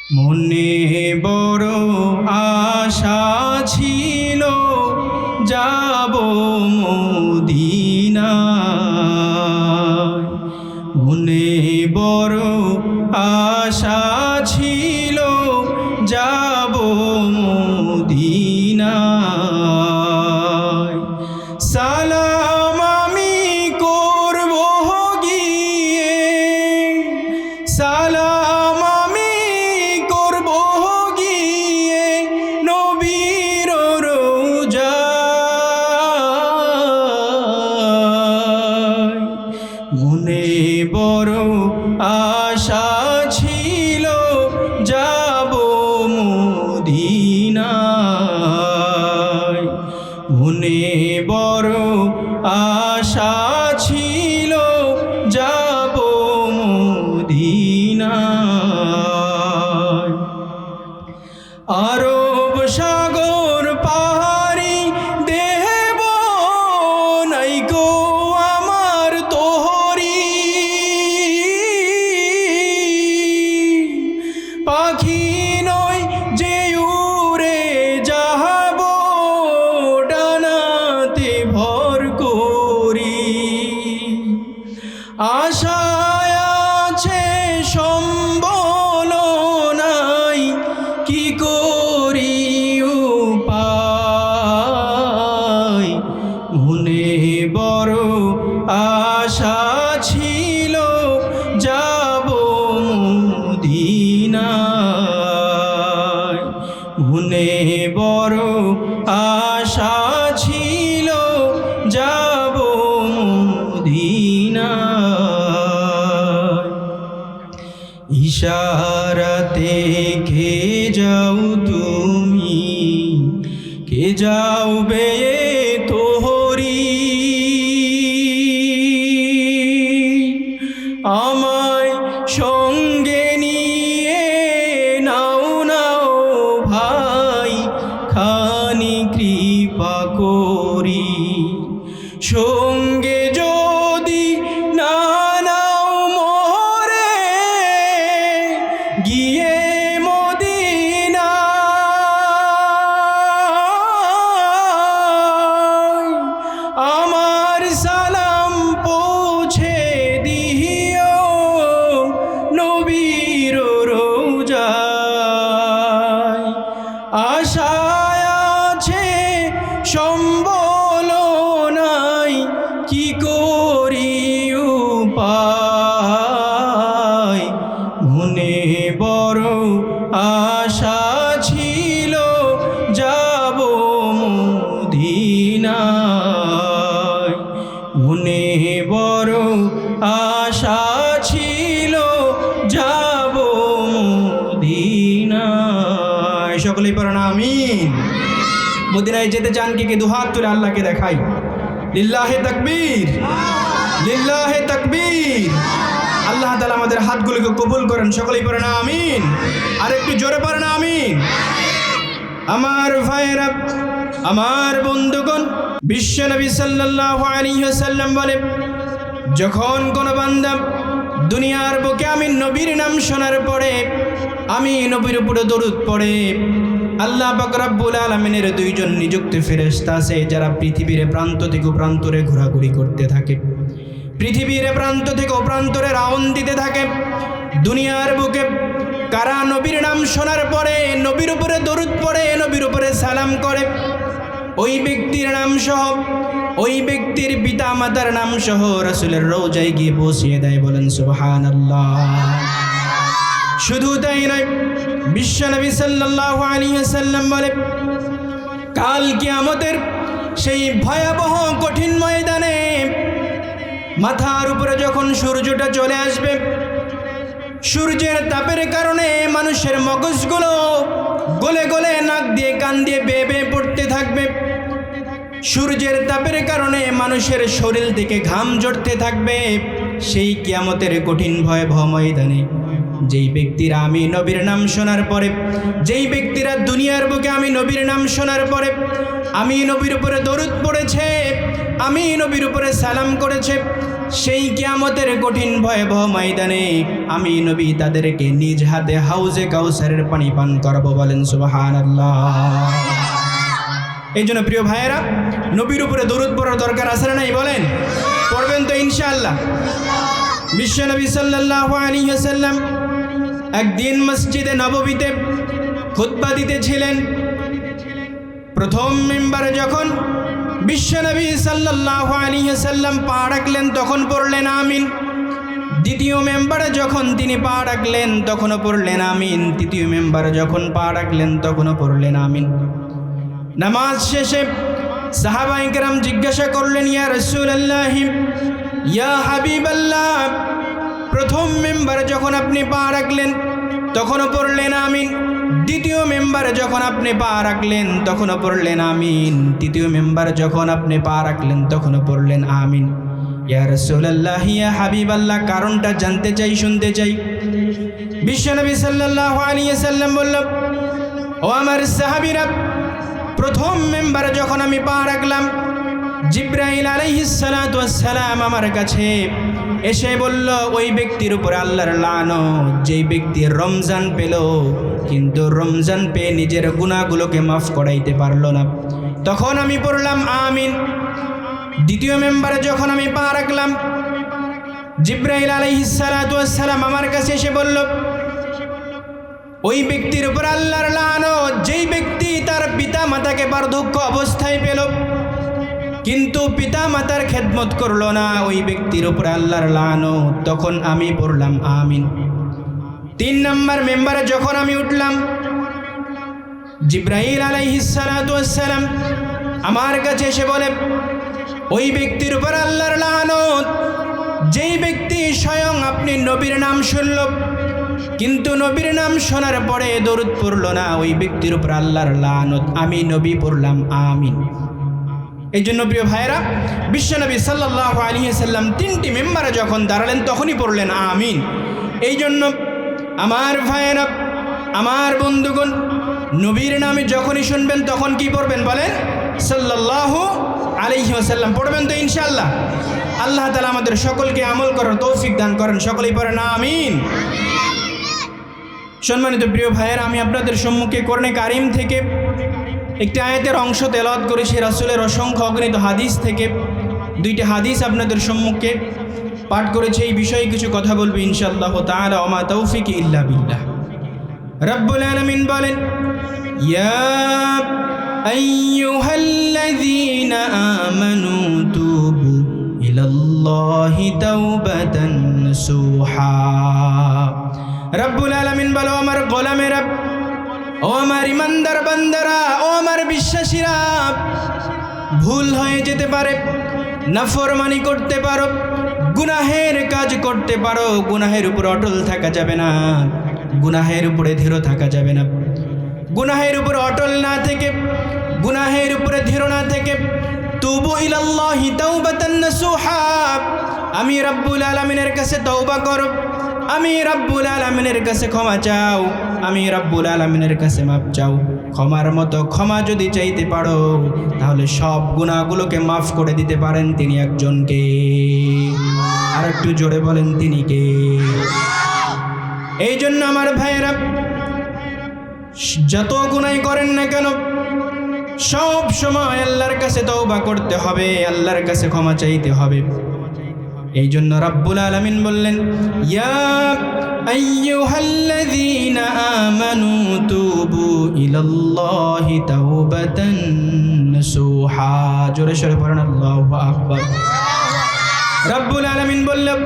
মনে বড় আশা ছিল যাব মদিনায়, মনে বড় আশা ছিল যাব মদিনায়। সালাম আমি করব গিয়ে, সালাম আমি করব গিয়ে নবীর রওজায়। মনে বড় আশা ছিল যাব মদিনায়, মনে বড় আশা ছিল যাব মদিনায়। আরব সাগর পাহাড়ি দেব নাইকো আমার তোহরি, পাখি নয় যে উড়ে যাব ডানাতে ভর করি। আশায় আছে সম্বল নাই, কি করি উপায়। মনে বড় আশা ছিল যাব মদিনায়, মনে বড় আশা ছিল যাব মদিনায়। ইশারাতে কে যাও তুমি, কে যাও বে তোহরি, আমায় সঙ্গে নিয়ে নাও নাও ভাই খানি কৃপা করি। সঙ্গে যদি না নাও মোরে গিয়ে মদিনায়, আমার সালাম পৌঁছে দিও নবীর রওজায়। আশায় আছে সম্বল নাই, কি করি উপায়। মনে বড় আশা ছিল যাব মদিনায়, মনে বড় আশা ছিল যাব মদিনায়। সকলেই পড়েন আমিন। মদিনায় যেতে চান কি দুহাত তুলে আল্লাহকে দেখাই। লিল্লাহে তাকবীর, লিল্লাহে তাকবীর। আল্লাহ তাআলা আমাদের হাতগুলোকে কবুল করেন। সকলেই পড়েন আমিন। আর একটু জোরে পড়েন আমিন। আমার ভাইরা, আমার বন্ধুগণ, বিশ্বনবী সাল্লাল্লাহু আলাইহি ওয়াসাল্লাম বলে, যখন কোনো বান্দা দুনিয়ার বুকে আমি নবীর নাম শোনার পরে, আমি নবীর উপরে দরুদ পড়ে, আল্লাহ পাক রব্বুল আলামিনের দুইজন নিযুক্ত ফেরেশতা আছে যারা পৃথিবীর প্রান্ত থেকে প্রান্তরে ঘোরাঘুরি করতে থাকে, পৃথিবীর প্রান্ত থেকে প্রান্তরে রাউন্ড দিতে থাকে। দুনিয়ার বুকে কারা নবীর নাম শোনার পরে নবীর উপরে দরুদ পড়ে, নবীর উপরে সালাম করে, ওই ব্যক্তির নাম সহ, ওই ব্যক্তির পিতা মাতার নাম সহ রাসূলের রওজায় গিয়ে পৌঁছিয়ে দেয়। বলেন সুবহানাল্লাহ। শুধু তাই নয়, বিশ্বনবী সাল্লাল্লাহু আলাইহি ওয়াসাল্লাম বলে, কাল কিয়ামতের সেই ভয়াবহ কঠিন ময়দানে মাথার উপরে যখন সূর্যটা চলে আসবে, সূর্যের তাপের কারণে মানুষের মগজগুলো গলে গলে নাক দিয়ে কান দিয়ে বেয়ে বেয়ে পড়তে থাকবে। সূর্যের তাপের কারণে মানুষের শরীর থেকে ঘাম ঝরতে থাকবে। সেই কিয়ামতের কঠিন ভয়াবহ ময়দানে যেই ব্যক্তিরা আমি নবীর নাম শোনার পরে, যেই ব্যক্তিরা দুনিয়ার বুকে আমি নবীর নাম শোনার পরে আমি নবীর উপরে দরুদ পড়েছে, আমি নবীর উপরে সালাম করেছে, সেই কিয়ামতের কঠিন ভয়াবহ ময়দানে আমি নবী তাদেরকে নিজ হাতে হাউজে কাউসারের পানি পান করাবো। বলেন সুবহানাল্লাহ। এই জন্য প্রিয় ভাইয়েরা, নবীর উপরে দরুদ পড়ার দরকার আছে না নাই বলেন? পড়বেন তো ইনশাআল্লাহ। বিশ্বনবী সাল্লাল্লাহু আলাইহি ওয়াসাল্লাম একদিন মসজিদে নববীতে খুতবা দিতেছিলেন। প্রথম মিম্বারে যখন বিশ্বনবী সাল্লাল্লাহু আলাইহি ওয়াসাল্লাম পা রাখলেন তখন পড়লেন আমিন। দ্বিতীয় মেম্বারে যখন তিনি পা রাখলেন তখনও পড়লেন আমিন। তৃতীয় মেম্বারে যখন পা রাখলেন তখনও পড়লেন আমিন। নামাজ শেষে সাহাবায়ে কেরাম জিজ্ঞাসা করলেন, ইয়া রাসূলুল্লাহ, ইয়া হাবিবাল্লাহ, প্রথম মেম্বারে যখন আপনি পা রাখলেন তখনও পড়লেন আমিন, দ্বিতীয় মেম্বারে যখন আপনি পা রাখলেন তখনও পড়লেন আমিন, তৃতীয় মেম্বারে যখন আপনি পা রাখলেন তখনও পড়লেন আমিন। ইয়া রাসূলুল্লাহ, ইয়া হাবিবাল্লাহ, কারণটা জানতে চাই, শুনতে চাই। বিশ্বনবী সাল্লাল্লাহু আলাইহি ওয়াসাল্লাম বলল, ও আমার সাহাবীরা, প্রথম মেম্বারে যখন আমি পা রাখলাম জিবরাইল আলাইহিস সালাতু ওয়াস সালাম আমার কাছে এসে বলল, ওই ব্যক্তির উপর আল্লাহর লানত, যেই ব্যক্তি রমজান পেল কিন্তু রমজান পেয়ে নিজের গুনাহগুলোকে মাফ করাইতে পারলো না। তখন আমি পড়লাম আমিন। দ্বিতীয় মেম্বারে যখন আমি পা রাখলাম জিবরাইল আলাইহিস সালাতু ওয়াস সালাম আমার কাছে এসে বলল, ওই ব্যক্তির উপর আল্লাহর লানত, যেই ব্যক্তি তার পিতা মাতাকে বার্ধক্য অবস্থায় পেল কিন্তু পিতা মাতার খেদমত করলো না, ওই ব্যক্তির উপর আল্লাহর লানত। তখন আমি পড়লাম আমিন। 3 নম্বর মেম্বারে যখন আমি উঠলাম জিবরাইল আলাইহিস সালাতু ওয়াস সালাম আমার কাছে এসে বলে, ওই ব্যক্তির উপর আল্লাহর লানত, যেই ব্যক্তি স্বয়ং আপনি নবীর নাম শুনল কিন্তু নবীর নাম শোনার পরে দরুদ পড়ল না, ওই ব্যক্তির উপর আল্লাহর লানত। আমি নবী পড়লাম আমিন। এই জন্য প্রিয় ভাইয়েরা, বিশ্বনবী সাল্লাল্লাহু আলাইহি ওয়াসাল্লাম 3টি মেম্বারে যখন দাঁড়ালেন তখনই পড়লেন আমিন। এই জন্য আমার ভাইয়েরা, আমার বন্ধুগণ, নবীর নামে যখনই শুনবেন তখন কি পড়বেন বলেন? সাল্লাল্লাহু আলাইহি ওয়াসাল্লাম পড়বেন তো ইনশাআল্লাহ। আল্লাহ তাআলা আমাদের সকলকে আমল করার তৌফিক দান করেন। সকলেই পড়েন আমিন। সম্মানিত প্রিয় ভাইয়েরা, আমি আপনাদের সম্মুখে কোরআনে কারিম থেকে একটি আয়াতের অংশ তেলাওয়াত করেছি। রাসূলের অসংখ্য অগণিত হাদিস থেকে 2টি হাদিস আপনাদের সম্মুখে পাঠ করেছি। এই বিষয়ে কিছু কথা বলবো ইনশাআল্লাহ তাআলা। ওমা তৌফিকি ইল্লা বিল্লাহ। রব্বুল আলামিন বলেন, ইয়া আইয়ুহাল্লাযীনা আমানু তুবু ইলাল্লাহি তাওবাতান নাসুহা। রব্বুল আলামিন বলো, আমার গোলামেরা, ও আমার ইমানদার বান্দারা, ও আমার বিশ্বাসীরা, ভুল হয়ে যেতে পারে, নাফরমানি করতে পারো, গুনাহের কাজ করতে পারো, গুনাহের উপর অটল থাকা যাবে না, গুনাহের উপরে ধীর থাকা যাবে না। গুনাহের উপর অটল না থেকে, গুনাহের উপরে ধীর না থেকে তুবু ইলাল্লাহি তাওবাতান নাসুহা, আমি রব্বুল আলামিনের কাছে তওবা করো, আমি রব্বুল আলামিনের কাছে ক্ষমা চাও, আমি রব্বুল আলামিনের কাছে মাফ চাও। ক্ষমার মতো ক্ষমা যদি চাইতে পারো তাহলে সব গুনাহগুলোকে মাফ করে দিতে পারেন তিনি একজনকে। আর একটু জোরে বলেন, তিনি কে? এই জন্য আমার ভাইয়েরা, যত গুনাহ করেন না কেন সব সময় আল্লাহর কাছে তওবা করতে হবে, আল্লাহর কাছে ক্ষমা চাইতে হবে। এই জন্য রব্বুল আলামিন বললেন, ইয়া আইয়ুহাল্লাযীনা আমানু তুবু ইলাল্লাহি তাওবাতান নাসুহা। জোরে সরে পড়েন আল্লাহু আকবার। রব্বুল আলামিন বললেন,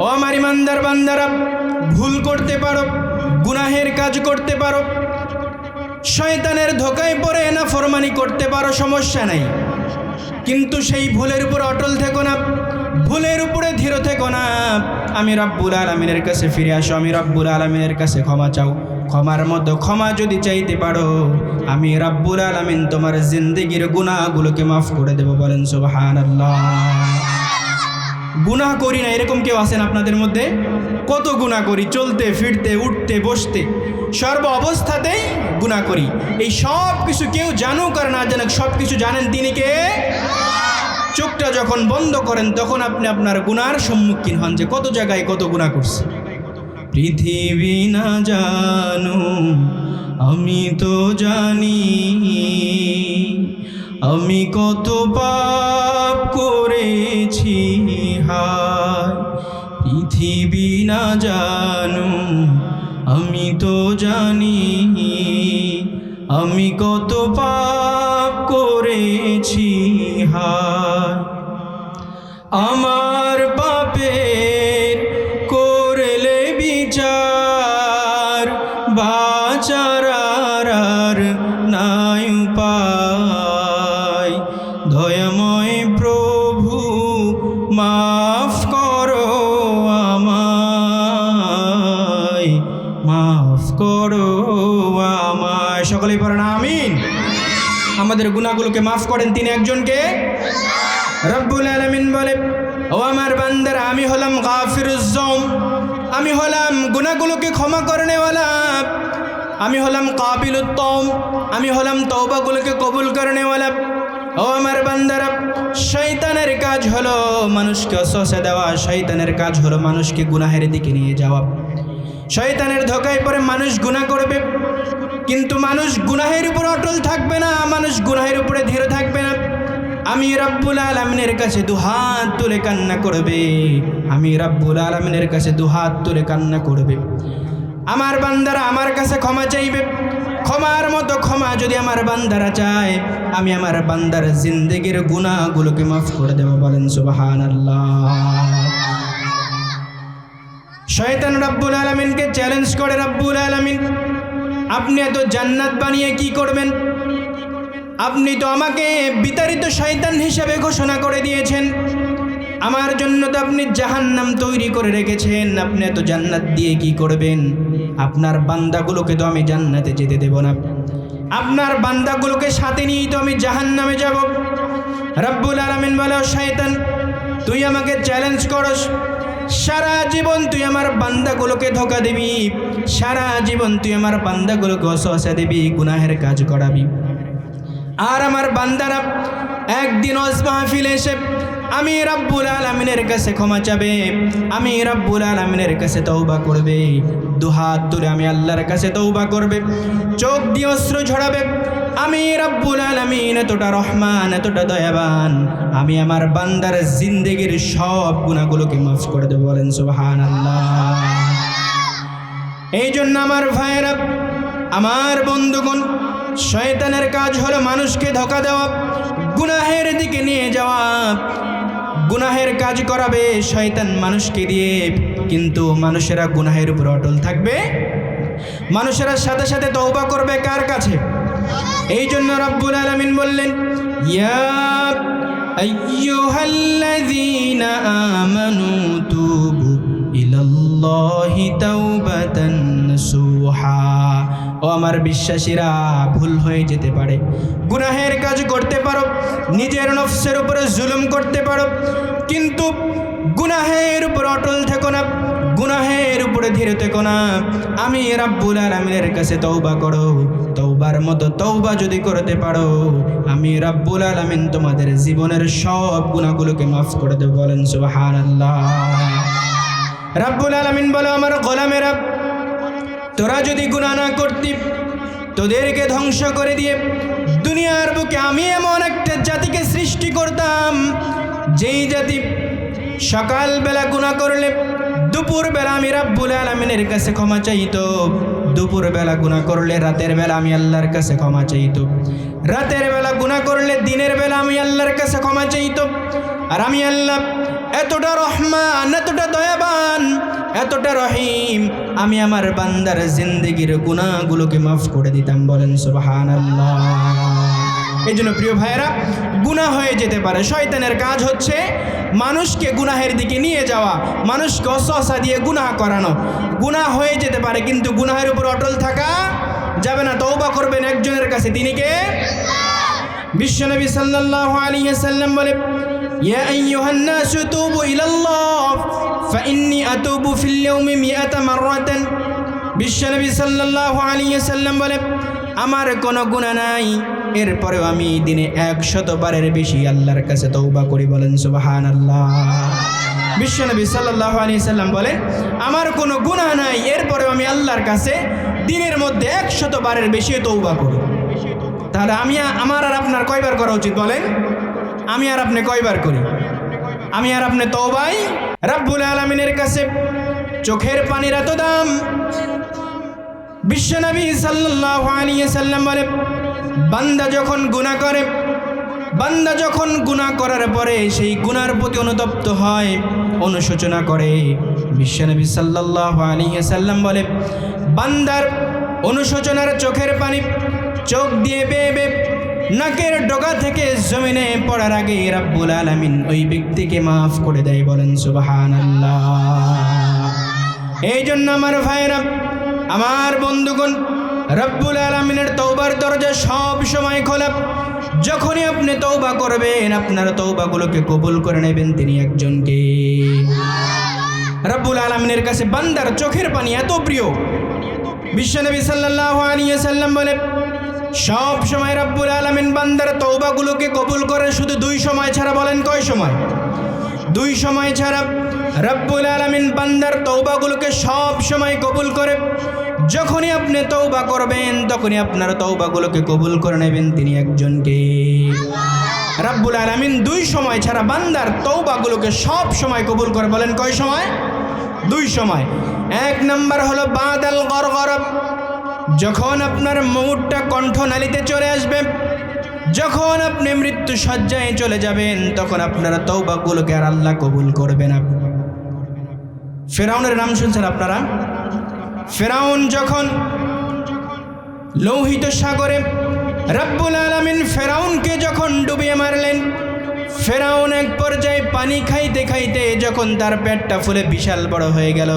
ও আমার ইমানদার বান্দারা, ভুল করতে পারো, গুনাহের কাজ করতে পারো, শয়তানের ধোকায় পড়ে নাফরমানি করতে পারো, সমস্যা নাই, কিন্তু সেই ভুলের উপর অটল থেকো না, ভুলের উপরে ধীর থেকো না। আমি রব্বুল আলামিনের কাছে ফিরে আসো, আমি রব্বুল আলামিনের কাছে ক্ষমা চাও। ক্ষমার মতো ক্ষমা যদি চাইতে পারো আমি রব্বুল আলামিন তোমার জিন্দেগির গুনাহগুলোকে মাফ করে দেব। বলেন সুবহানাল্লাহ। গুনাহ করি না এরকম কেউ আছেন আপনাদের মধ্যে? কত গুনাহ করি, চলতে ফিরতে উঠতে বসতে সর্ব অবস্থাতেই গুনাহ করি। এই সব কিছু কেউ জানুক আর না জানুক সব কিছু জানেন তিনি কে? চোখটা যখন বন্ধ করেন তখন আপনি আপনার গুনার সম্মুখীন হন যে কত জায়গায় কত গুনাহ করছে। পৃথিবী না জানো আমি তো জানি, আমি কত পাপ করেছি হায়। পৃথিবী না জানো আমি তো জানি, আমি কত পাপ করেছি হায়। আমার পাপের করলে বিচার, বাঁচার আর নাই উপায়। দয়াময় প্রভু মাফ করো আমায়, মাফ করো আমায়। সকলেই পড়েন আমিন। আমাদের গুনাহগুলোকে মাফ করেন তিনি একজনকে, রব্বুল আলামিন বলে, ও আমার বান্দারা আমি হলাম গাফিরুজ যুম, আমি হলাম গুনাহগুলোকে ক্ষমা করনেওয়ালা, আমি হলাম কাবিলুত তওব, আমি হলাম তওবাগুলোকে কবুল করনেওয়ালা। ও আমার বান্দারা, শয়তানের কাজ হলো মানুষকে ওয়াসওয়াসা দেওয়া, শয়তানের কাজ হলো মানুষকে গুনাহের দিকে নিয়ে যাওয়া। শয়তানের ধোঁকায় পড়ে মানুষ গুনাহ করবে, কিন্তু মানুষ গুনাহের উপর অটল থাকবে না, মানুষ গুনাহের উপরে ধীর থাকবে না। আমি রব্বুল আলামিনের কাছে দুহাত তুলে কান্না করবে, আমি রব্বুল আলামিনের কাছে দুহাত তুলে কান্না করবে। আমার বান্দারা আমার কাছে ক্ষমা চাইবে, ক্ষমার মতো ক্ষমা যদি আমার বান্দারা চায়, আমি আমার বান্দার জিন্দেগির গুনাহগুলোকে মাফ করে দেব। বলেন সুবহানাল্লাহ। শয়তান রব্বুল আলামিনকে চ্যালেঞ্জ করে, রব্বুল আলামিন আপনি এত জান্নাত বানিয়ে কি করবেন? আপনি তো আমাকে বিতাড়িত শয়তান হিসেবে ঘোষণা করে দিয়েছেন, আমার জন্য তো আপনি জাহান্নাম তৈরি করে রেখেছেন, আপনি এত জান্নাত দিয়ে কি করবেন? আপনার বান্দাগুলোকে তো আমি জান্নাতে যেতে দেব না, আপনার বান্দাগুলোকে সাথে নিয়েই তো আমি জাহান্নামে যাব। রব্বুল আলামিন বলে, শয়তান তুই আমাকে চ্যালেঞ্জ করস, সারা জীবন তুই আমার বান্দাগুলোকে ধোঁকা দিবি, সারা জীবন তুই আমার বান্দাগুলোকে ওয়াসওয়াসা দিবি, গুনাহের কাজ করাবি। আর আমার বান্দারা একদিন ওয়াজ মাহফিলে এসে আমি রব্বুল আলামিনের কাছে ক্ষমা চাবে, আমি রব্বুল আলামিনের কাছে তওবা করবে, দুহাত তুলে আমি আল্লাহর কাছে তওবা করবে, চোখ দিয়ে অশ্রু ঝরাবে। আমি রব্বুল আলামিন এতটা রহমান, এতটা দয়াবান, আমি আমার বান্দার জিন্দেগির সব গুনাহগুলোকে মাফ করে দেব। বলেন সুবহানাল্লাহ। এই জন্য আমার ভাইয়েরা, আমার বন্ধুগণ, শয়তানের কাজ হলো মানুষকে ধোঁকা দেওয়া, গুনাহের দিকে নিয়ে যাওয়া, গুনাহের কাজ করাবে শয়তান মানুষকে দিয়ে, কিন্তু মানুষেরা গুনাহের উপর অটল থাকবে, মানুষেরা সাথে সাথে তওবা করবে কার কাছে? এই জন্য রব্বুল আলামিন বললেন, ইয়া আইয়ুহাল্লাযীনা আমানু তুবু ইলাল্লাহি তাওবাতান নাসুহা। ও আমার বিশ্বাসীরা, ভুল হয়ে যেতে পারে, গুনাহের কাজ করতে পারো, নিজের নফসের উপরে জুলুম করতে পারো, কিন্তু গুনাহের উপর অটল থেকো না, গুনাহের উপরে ধীরে থেকো না। আমি রব্বুল আলামিনের কাছে তওবা করো, তওবার মতো তওবা যদি করতে পারো, আমি রব্বুল আলামিন তোমাদের জীবনের সব গুনাহগুলোকে মাফ করে দেব। বলেন সুবহানাল্লাহ। রব্বুল আলামিন বলে, আমার গোলামেরা, তোরা যদি গুনাহ না করতি, তোদেরকে ধ্বংস করে দিয়ে দুনিয়ার বুকে আমি এমন একটা জাতিকে সৃষ্টি করতাম, যেই জাতি সকালবেলা গুনাহ করলে দুপুরবেলা আমি রব্বুল আলামিনের কাছে ক্ষমা চাইতো, দুপুরবেলা গুনাহ করলে রাতের বেলা আমি আল্লাহর কাছে ক্ষমা চাইতো, রাতের বেলা গুনাহ করলে দিনের বেলা আমি আল্লাহর কাছে ক্ষমা চাইতো। আর আমি আল্লাহ এতটা রহমান, এতটা দয়াবান, এতটা রহিম, আমি আমার বান্দার জিন্দেগির গুনাহগুলোকে মাফ করে দিতাম। বলেন সুবহানাল্লাহ। এই জন্য প্রিয় ভাইয়েরা, গুনাহ হয়ে যেতে পারে, শয়তানের কাজ হচ্ছে মানুষকে গুনাহের দিকে নিয়ে যাওয়া, মানুষকে ওয়াসওয়াসা দিয়ে গুনাহ করানো। গুনাহ হয়ে যেতে পারে, কিন্তু গুনাহের উপর অটল থাকা যাবে না। তওবা করবেন একজনের কাছে, তিনি কে? বিশ্বনবী সাল্লাল্লাহু আলাইহি ওয়াসাল্লাম বলে, ইয়া আইয়ুহান নাসু তুবু ইলাল্লাহ ফাইন্নী আতুবু ফিল ইয়াউমি মিআতা মাররাতান। বিশ্বনবী সাল্লাল্লাহু আলাইহি ওয়াসাল্লাম বলে, আমার কোনো গুনাহ নাই, এরপরেও আমি দিনে 100 বারের বেশি আল্লাহর কাছে তওবা করি। বলেন সুবহানাল্লাহ। বিশ্বনবী সাল্লাল্লাহু আলাইহি সাল্লাম বলেন, আমার কোনো গুনাহ নাই, এরপরেও আমি আল্লাহর কাছে দিনের মধ্যে 100 বারের বেশি তওবা করি। তাহলে আমার আর আপনার কয়বার করা উচিত বলেন? আমি আর আপনি কয়বার করি? আমি আর আপনি তওবাই রব্বুল আলামিনের কাছে চোখের পানির এত দাম। বিশ্বনবী সাল্লাল্লাহু আলাইহি সাল্লাম বলে, বান্দা যখন গুনাহ করে, বান্দা যখন গুনাহ করার পরে সেই গুনার প্রতি অনুতপ্ত হয়, অনুশোচনা করে, বিশ্বনবী সাল্লাল্লাহু আলাইহি সাল্লাম বলে, বান্দার অনুশোচনার চোখের পানি চোখ দিয়ে বেয়ে বেয়ে নাকের ডগা থেকে জমিনে পড়ার আগে রব্বুল আলামিন ওই ব্যক্তিকে মাফ করে দেয়। বলেন সুবহানাল্লাহ। এই জন্য আমার ভাইরা, আমার বন্ধুগণ, রব্বুল আলামিনের তওবার দরজা সব সময় খোলা। যখনই আপনি তওবা করবেন, আপনার তওবাগুলোকে কবুল করে নেবেন তিনি একজনকে। রব্বুল আলামিনের কাছে বান্দার চোখের পানি এত প্রিয়, বিশ্বনবী সাল্লাল্লাহু আলাইহি সাল্লাম বলে, সব সময় রব্বুল আলামিন বান্দার তওবাগুলোকে কবুল করে, শুধু 2 সময় ছাড়া। বলেন কয় সময়? 2 সময় ছাড়া রব্বুল আলামিন বান্দার তওবাগুলোকে সব সময় কবুল করে। যখনই আপনি তওবা করবেন তখনই আপনার তওবাগুলোকে কবুল করে নেবেন তিনি একজনকে। রব্বুল আলামিন 2 সময় ছাড়া বান্দার তওবাগুলোকে সব সময় কবুল করে। বলেন কয় সময়? 2 সময়। 1 নাম্বার হলো বাদাল গরগর, যখন আপনার মৌতটা কণ্ঠনালীতে চলে আসবে, যখন আপনি মৃত্যু শয্যায় চলে যাবেন, তখন আপনার তওবাগুলোকে আর আল্লাহ কবুল করবে না। ফেরাউনের নাম শুনছেন আপনারা? ফেরাউন যখন লোহিত সাগরে রব্বুল আলামিন ফেরাউনকে যখন ডুবিয়ে মারলেন, ফেরাউন এক পর্যায়ে পানি খাইতে খাইতে যখন তার পেটটা ফুলে বিশাল বড় হয়ে গেল,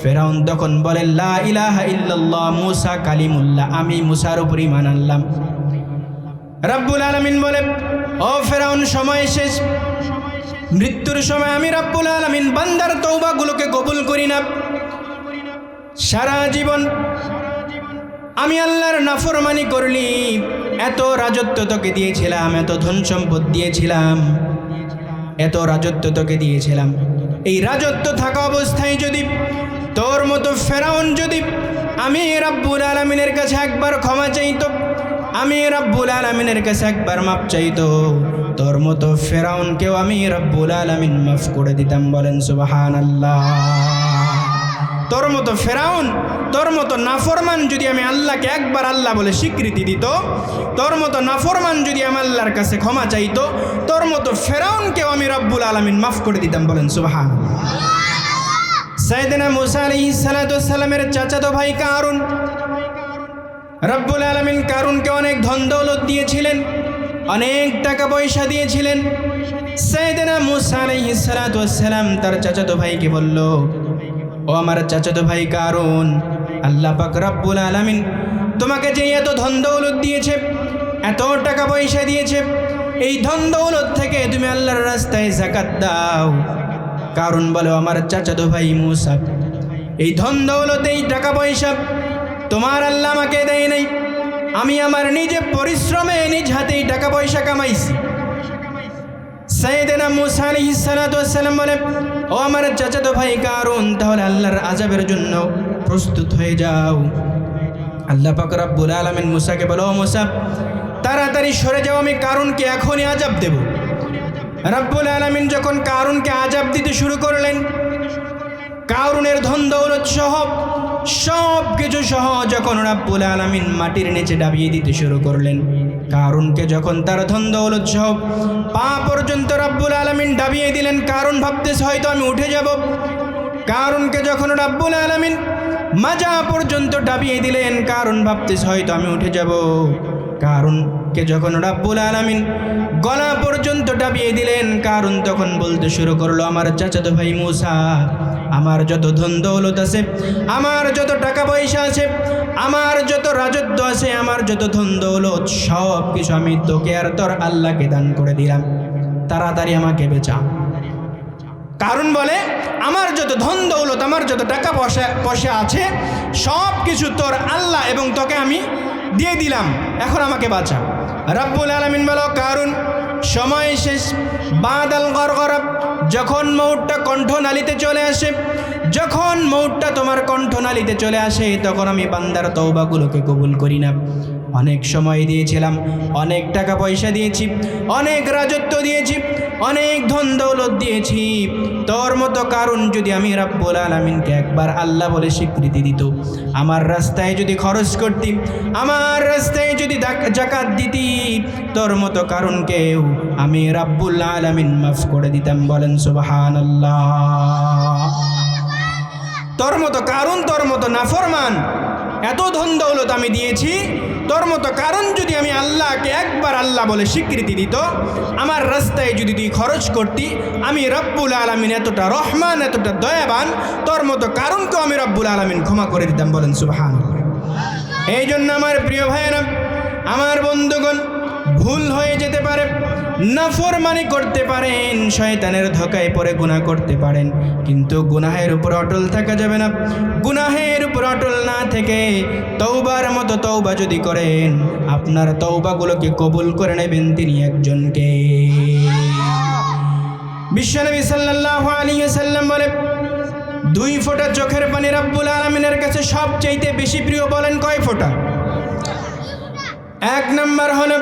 ফেরাউন তখন বলে, লা ইলাহা ইল্লাল্লাহ মুসা কালিমুল্লাহ, আমি মুসার উপর ঈমান আনলাম। রব্বুল আলামিন বলে, ও ফেরাউন, সময় শেষ, মৃত্যুর সময় আমি রব্বুল আলামিন বান্দার তওবাগুলোকে কবুল করি না। সারা জীবন আমি আল্লাহর নাফরমানি করলি, এত রাজত্ব তোকে দিয়েছিলাম, এত ধন সম্পদ দিয়েছিলাম, এত রাজত্ব তোকে দিয়েছিলাম, এই রাজত্ব থাকা অবস্থায় যদি তোর মতো ফেরাউন যদি আমি রব্বুল আলামিনের কাছে একবার ক্ষমা চাইতো, আমি রব্বুল আলামিনের কাছে একবার মাফ চাইতো, তোর মতো ফেরাউনকেও আমি রব্বুল আলামিন মাফ করে দিতাম। বলেন সুবহানাল্লাহ। তোর মতো ফেরাউন, তোর মতো নাফরমান যদি আমি আল্লাহকে একবার আল্লাহ বলে স্বীকৃতি দিত, তোর মতো নাফরমান যদি আমি আল্লাহর কাছে ক্ষমা চাইতো, তোর মতো ফেরাউনকেও আমি রব্বুল আলামিন মাফ করে দিতাম। বলেন সুবহানাল্লাহ। সাইয়েদনা মুসা আলাইহিস সালাতু ওয়াস সালামের চাচাতো ভাই কারুন, রব্বুল আলামিন কারুনকে অনেক ধন দৌলত দিয়েছিলেন, অনেক টাকা পয়সা দিয়েছিলেন। সাইয়েদনা মুসা আলাইহিস সালাতু ওয়াস সালাম তার চাচাতো ভাইকে বলল, ও আমার চাচাতো ভাই কারুন, আল্লাহ পাক রব্বুল আলামিন তোমাকে যে এত ধন দৌলত দিয়েছে, এত টাকা পয়সা দিয়েছে, এই ধন দৌলত থেকে তুমি আল্লাহর রাস্তায় যাকাত দাও। কারুন বলে, আমার চাচাতো ভাই মুসা, এই ধন দৌলত, এই টাকা পয়সা তোমার আল্লাহ আমাকে দেয় নাই, আমি আমার নিজে পরিশ্রমে নিজ হাতেই টাকা পয়সা কামাইছি। সাইয়েদনা মুসা আলাইহিস সালাতু ওয়াস সালাম বলে, ও আমার চাচাতো ভাই কারুন, তাহলে আল্লাহর আযাবের জন্য প্রস্তুত হয়ে যাও। আল্লাহ পাক রব্বুল আলামিন মুসাকে বলে, ও মুসা, তাড়াতাড়ি সরে যাও, আমি কারুনকে এখনই আযাব দেব। রব্বুল আলামিন যখন কারুনকে আযাব দিতে শুরু করলেন, কারুনের ধন দৌলত সহ সব কিছু সহ যখন রব্বুল আলামিন মাটির নিচে ডাবিয়ে দিতে শুরু করলেন, কারুনকে যখন তার ধন দৌলত সহ পা পর্যন্ত রব্বুল আলামিন ডাবিয়ে দিলেন, কারুন ভাবতেছে হয়তো আমি উঠে যাব। কারুনকে যখন রব্বুল আলামিন মাজা পর্যন্ত ডাবিয়ে দিলেন, কারুন ভাবতেছে হয়তো আমি উঠে যাব। কারুনকে যখন রব্বুল আলামিন গলা পর্যন্ত ডাবিয়ে দিলেন, কারুন তখন বলতে শুরু করলো, আমার চাচাতো ভাই মুসা, আমার যত ধন দৌলত আছে, আমার যত টাকা পয়সা আছে, আমার যত রাজত্ব আছে, আমার যত ধন দৌলত, সব কিছু আমি তোকে আর তোর আল্লাহকে দান করে দিলাম, তাড়াতাড়ি আমাকে বেচা। কারুন বলে, আমার যত ধন দৌলত, আমার যত টাকা পয়সা আছে, সব কিছু তোর আল্লাহ এবং তোকে আমি দিয়ে দিলাম, এখন আমাকে বাঁচা। রব্বুল আলামিন বলো কারুন সময় শেষ, বাদাল গরগরা, যখন মউতটা কণ্ঠনালীতে চলে আসে, যখন মউতটা তোমার কণ্ঠনালীতে চলে আসে, তখন আমি বান্দার তওবাগুলোকে কবুল করি না। অনেক সময় দিয়েছিলাম, অনেক টাকা পয়সা দিয়েছি, অনেক রাজত্ব দিয়েছি, অনেক ধন দৌলত দিয়েছি, তোর মতো কারণ যদি আমি রব্বুল আলামিনকে একবার আল্লাহ বলে স্বীকৃতি দিত, আমার রাস্তায় যদি খরচ করতি, আমার রাস্তায় যদি যাকাত দিতি, তোর মতো কারণকেও আমি রব্বুল আলামিন মাফ করে দিতাম। বলেন সুবহানাল্লাহ। তোর মতো কারণ, তোর মতো নাফরমান, এত ধন দৌলত আমি দিয়েছি, তোর মতো কারণ যদি আমি আল্লাহকে একবার আল্লাহ বলে স্বীকৃতি দিত, আমার রাস্তায় যদি তুই খরচ করতি, আমি রব্বুল আলামিন এতটা রহমান, এতটা দয়াবান, তোর মতো কারণকেও আমি রব্বুল আলামিন ক্ষমা করে দিতাম। বলেন সুবহানাল্লাহ। এই জন্য আমার প্রিয় ভাইয়েরা, আমার বন্ধুগণ, ভুল হয়ে যেতে পারে, নাফরমানি করতে পারেন, শয়তানের ধোঁকায় পড়ে গুনাহ করতে পারেন, কিন্তু গুনাহের উপর অটল থাকা যাবে না। গুনাহের উপর অটল না থেকে তওবার মতো তওবা যদি করেন, আপনার তওবাগুলোকে কবুল করে নেবেন তিনি একজনকে। বিশ্বনবী সাল্লাল্লাহু আলাইহি ওয়াসাল্লাম বলে, 2 ফোঁটা চোখের পানি রব্বুল আলামিনের কাছে সবচাইতে বেশি প্রিয়। বলেন কয় ফোঁটা? 1 নাম্বার হলো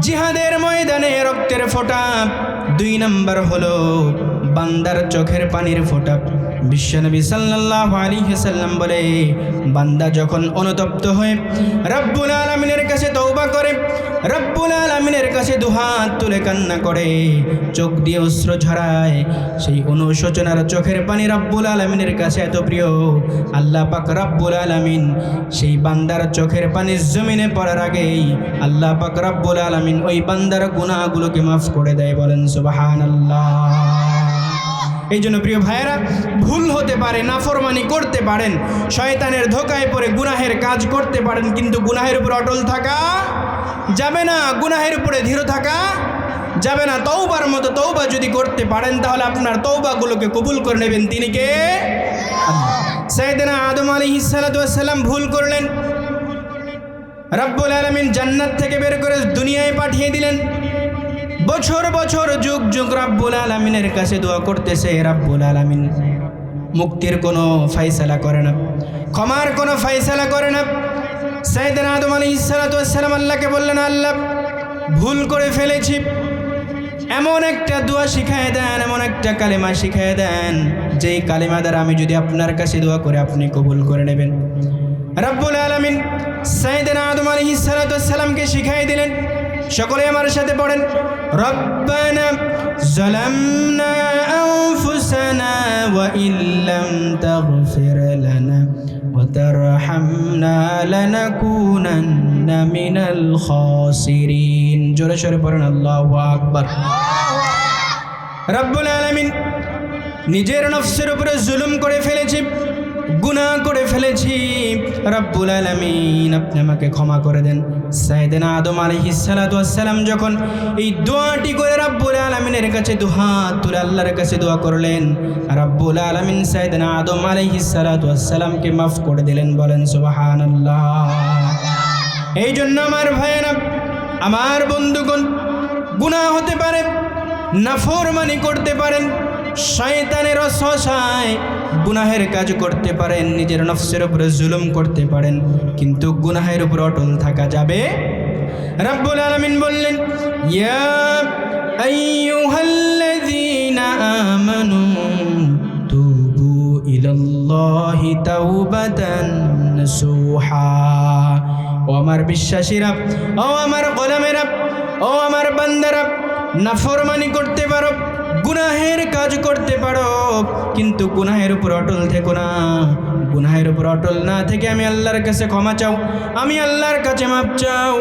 জিহাদের ময়দানে রক্তের ফোঁটা, 2 নাম্বার হলো বান্দার চোখের পানির ফোঁটা। বিশ্বনবী সাল্লাল্লাহু আলাইহি ওয়াসাল্লাম বলে, বান্দা যখন অনুতপ্ত হয়ে রব্বুল আলামিনের কাছে তওবা করে, রব্বুল আলামিনের কাছে দুহাত তুলে কান্না করে, চোখ দিয়ে অশ্রু ঝরায়, সেই অনুশোচনার চোখের পানি রব্বুল আলামিনের কাছে এত প্রিয়, আল্লাহ পাক রব্বুল আলামিন সেই বান্দার চোখের পানি জমিনে পড়ার আগেই আল্লাহ পাক রব্বুল আলামিন ওই বান্দার গুনাহগুলোকে মাফ করে দেয়। বলেন সুবহানাল্লাহ। এই জন্য প্রিয় ভাইয়েরা, ভুল হতে পারে, নাফরমানি করতে পারেন, শয়তানের ধোঁকায় পড়ে গুনাহের কাজ করতে পারেন, কিন্তু গুনাহের উপর অটল থাকা যাবে না, গুনাহের উপরে ধীর থাকা যাবে না। তওবার মতো তওবা যদি করতে পারেন, তাহলে আপনার তওবাগুলোকে কবুল করে নেবেন তিনি কে? সাইয়েদনা আদম আলাইহিস সালাতু ওয়াস সালাম ভুল করলেন, রব্বুল আলামিন জান্নাত থেকে বের করে দুনিয়ায় পাঠিয়ে দিলেন। বছর বছর যুগ যুগ রব্বুল আলামিনের কাছে দোয়া করতেছে, রব্বুল আলামিন মুক্তির কোনো ফয়সালা করে না, ক্ষমার কোনো ফয়সালা করে না। সাইয়েদনা আদম আলাইহিস সালাতু ওয়াস সালাম আল্লাহকে বললেন, আল্লাহ ভুল করে ফেলেছি, এমন একটা দোয়া শিখায় দেন, এমন একটা কালেমা শিখায় দেন, যেই কালেমা দ্বারা আমি যদি আপনার কাছে দোয়া করে আপনি কবুল করে নেবেন। রব্বুল আলামিন সাইয়েদনা আদম আলাইহিস সালাতু ওয়াস সালামকে শিখাই দিলেন। সকলে আমার সাথে পড়েন, রব্বানা যালামনা আনফুসানা ওয়া ইল্লাম তাগফির লানা ওয়া তারহামনা লানাকুনান্না মিনাল খাসিরিন। জোরে সোরে পড়েন আল্লাহু আকবার। রব্বুল আলামিন নিজের নফসের উপরে জুলুম করে ফেলেছি, গুনাহ করে ফেলেছি, রব্বুল আলামিন আপনি আমাকে ক্ষমা করে দেন। সাইয়েদনা আদম আলাইহিস সালাতু ওয়াস সালাম যখন এই দোয়াটি করে রব্বুল আলামিনের কাছে দুহাত তুলে আল্লাহর কাছে দোয়া করলেন, রব্বুল আলামিন সাইয়েদনা আদম আলাইহিস সালাতু ওয়াস সালামকে মাফ করে দিলেন। বলেন সুবহানাল্লাহ। এই জন্য আমার ভাইয়েরা, আমার বন্ধুগণ, গুনাহ হতে পারে, নাফরমানি করতে পারেন, শয়তানের ওয়াসওয়াসায় গুনাহের কাজ করতে পারেন, নিজের নফসের উপরে জুলুম করতে পারেন, কিন্তু গুনাহের উপর অটল থাকা যাবে। রব্বুল আলামিন বললেন, ইয়া আইয়ুহাল্লাযীনা আমানু তুবু ইলাল্লাহি তাওবাতান নাসুহা। ও আমার বিশ্বাসীরা, ও আমার গোলামেরা, ও আমার বান্দারা, নাফরমানি করতে পারো, গুনাহের কাজ করতে পারো, কিন্তু গুনাহের উপর অটল থেকো না। গুনাহের উপর অটল না থেকে আমি আল্লাহর কাছে ক্ষমা চাও, আমি আল্লাহর কাছে মাপ চাও।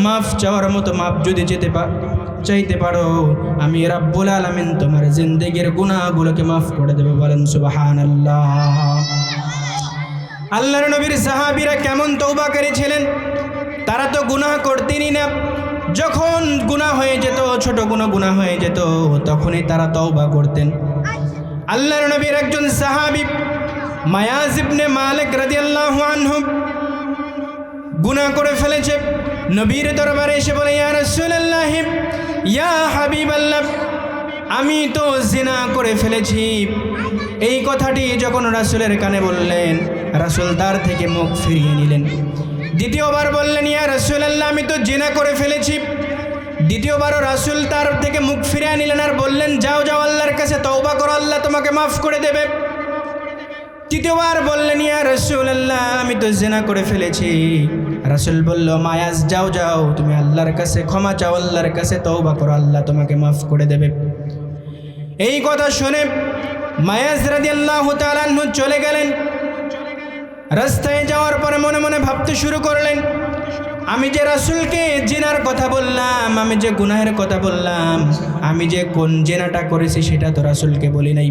মাফ চাওয়ার মতো মাপ যদি চাইতে পারো, আমি রব্বুল আলামিন তোমার জিন্দেগির গুনাহগুলোকে মাফ করে দেবে। বলেন সুবহানাল্লাহ। আল্লাহর নবীর সাহাবীরা কেমন তওবাকারী ছিলেন, তারা তো গুনাহ করতেনই না। যখন গুনাহ হয়ে যেত, ছোট কোনো গুনাহ হয়ে যেত, তখনই তারা তওবা করতেন। আল্লাহর নবীর একজন সাহাবী মায়াজ ইবনে মালিক রাদিয়াল্লাহু আনহু গুনাহ করে ফেলেছে, নবীর দরবারে এসে বলে, ইয়া রাসূলুল্লাহ, ইয়া হাবিবাল্লাহ, আমি তো জিনা করে ফেলেছি। এই কথাটি যখন রাসূলের কানে বললেন, রাসূল তার থেকে মুখ ফিরিয়ে নিলেন। দ্বিতীয়বার বললেন, ইয়া রাসূলুল্লাহ, আমি তো জিনা করে ফেলেছি। দ্বিতীয়বারও রাসূল তার থেকে মুখ ফিরিয়ে নিলেন আর বললেন, যাও যাও, আল্লাহর কাছে তওবা করো, আল্লাহ তোমাকে মাফ করে দেবে। তৃতীয়বার বললেন, ইয়া রাসূলুল্লাহ, আমি তো জিনা করে ফেলেছি। রাসূল বলল, মায়াজ, যাও যাও, তুমি আল্লাহর কাছে ক্ষমা চাও, আল্লাহর কাছে তওবা করো, আল্লাহ তোমাকে মাফ করে দেবে। এই কথা শুনে মায়াজ রাদিয়াল্লাহু তাআলা আনহু চলে গেলেন। রাস্তায় যাওয়ার পরে মনে মনে ভাবতে শুরু করলেন, আমি যে রাসূলকে জিনার কথা বললাম, আমি যে গুনাহের কথা বললাম, আমি যে কোন জেনাটা করেছি সেটা তো রাসূলকে বলি নাই।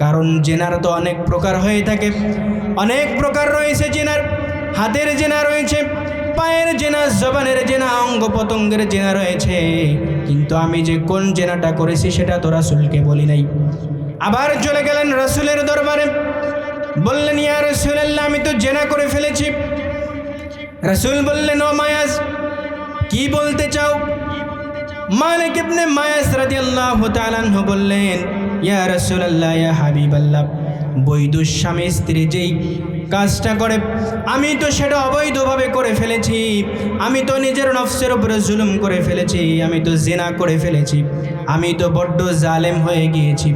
কারণ জেনার তো অনেক প্রকার হয়ে থাকে, অনেক প্রকার রয়েছে জেনার। হাতের জেনা রয়েছে, পায়ের জেনা, জবানের জেনা, অঙ্গ প্রত্যঙ্গের জেনা রয়েছে, কিন্তু আমি যে কোন জেনাটা করেছি সেটা তো রাসূলকে বলি নাই। আবার চলে গেলেন রাসূলের দরবারে, বললেন, ইয়া রাসূলুল্লাহ, আমি তো জেনা করে ফেলেছি। রাসূল বললেন, ও মায়াজ, কি বলতে চাও? মালিক ইবনে মায়াজ রাদিয়াল্লাহু তাআলা আনহু বললেন, ইয়া রাসূলুল্লাহ, ইয়া হাবিবাল্লাহ, বৈধ স্বামী স্ত্রী যেই কাজটা করে আমি তো সেটা অবৈধভাবে করে ফেলেছি। আমি তো নিজের নফসের উপরে জুলুম করে ফেলেছি, আমি তো জিনা করে ফেলেছি, আমি তো বড্ড জালেম হয়ে গিয়েছি।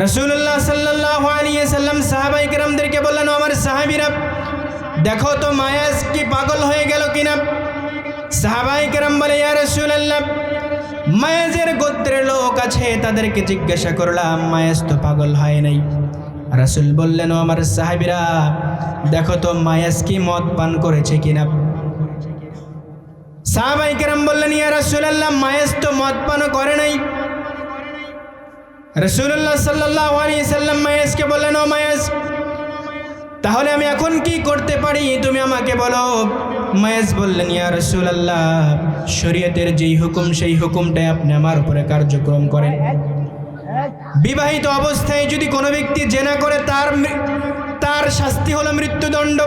রাসূলুল্লাহ সাল্লাল্লাহু আলাইহি ওয়াসাল্লাম সাহাবায়ে কেরামদেরকে বললেন, আমার সাহাবীরা, দেখো তো মায়াজ কি পাগল হয়ে গেল কিনা। সাহাবায়ে কেরাম বলে, ইয়া রাসূলুল্লাহ, মায়াজের গোত্রের লোক আছে, তাদেরকে জিজ্ঞাসা করলাম, মায়াজ তো পাগল হয় নাই। রাসূল বললেন, ও আমার সাহাবীরা, দেখো তো মায়াজ কি মদ পান করেছে কিনা। সাহাবায়ে কেরাম বললেন, ইয়া রাসূলুল্লাহ, মায়াজ তো মদ পান করে নাই। রাসূলুল্লাহ সাল্লাল্লাহু আলাইহি ওয়াসাল্লাম মায়াজকে বললেন, ও মায়াজ, তাহলে আমি এখন কি করতে পারি তুমি আমাকে বলো। মায়াজ বললেন, ইয়া রাসূলুল্লাহ, শরীয়তের যেই হুকুম সেই হুকুমটাই আপনি আমার উপরে কার্যক্রম করেন। বিবাহিত অবস্থায় যদি কোনো ব্যক্তি জেনা করে তার শাস্তি হলো মৃত্যুদণ্ড।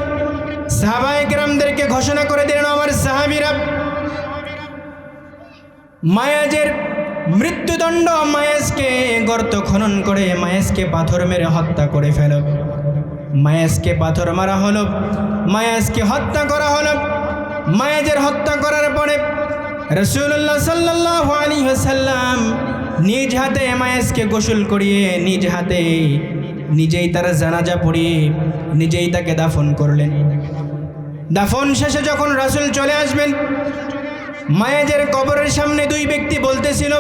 সাহাবায়ে কেরামদেরকে ঘোষণা করে দিলেন, আমার সাহাবীরা, মায়াজের মৃত্যুদণ্ড, মায়াজকে গর্ত খনন করে মায়াজকে পাথর মেরে হত্যা করে ফেলো। মায়াজকে পাথর মারা হলো, মায়াজকে হত্যা করা হলো। মায়াজের হত্যা করার পরে রাসূলুল্লাহ সাল্লাল্লাহু আলাইহি ওয়াসাল্লাম নিজ হাতে মায়াজকে গোসল করিয়ে নিজ হাতে নিজেই তার জানাজা পড়িয়ে নিজেই তাকে দাফন করলেন। দাফন শেষে যখন রাসূল চলে আসবেন, মায়াজের কবরের সামনে দুই ব্যক্তি বলতেছিল,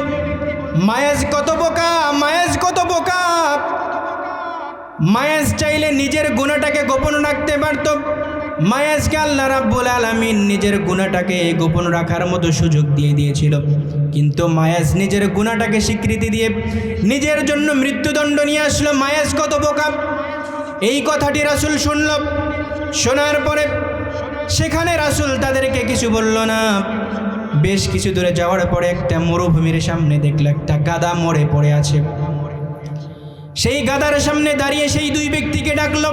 মায়াজ কত বোকা, মায়াজ কত বোকা। মায়াজ চাইলে নিজের গুনাহটাকে গোপন রাখতে পারত। মায়াজকে আল্লাহ রাব্বুল আলামিন নিজের গুনাহটাকে গোপন রাখার মতো সুযোগ দিয়ে দিয়েছিল, কিন্তু মায়াজ নিজের গুনাহটাকে স্বীকৃতি দিয়ে নিজের জন্য মৃত্যুদণ্ড নিয়ে আসলো। মায়াজ কত বোকা। এই কথাটি রাসূল শুনল। শোনার পরে সেখানে রাসূল তাদেরকে কিছু বলল না। বেশ কিছু দূরে যাওয়ার পরে একটা মরুভূমির সামনে দেখল একটা গাদা মরে পড়ে আছে। সেই গাদার সামনে দাঁড়িয়ে সেই দুই ব্যক্তিকে ডাকল।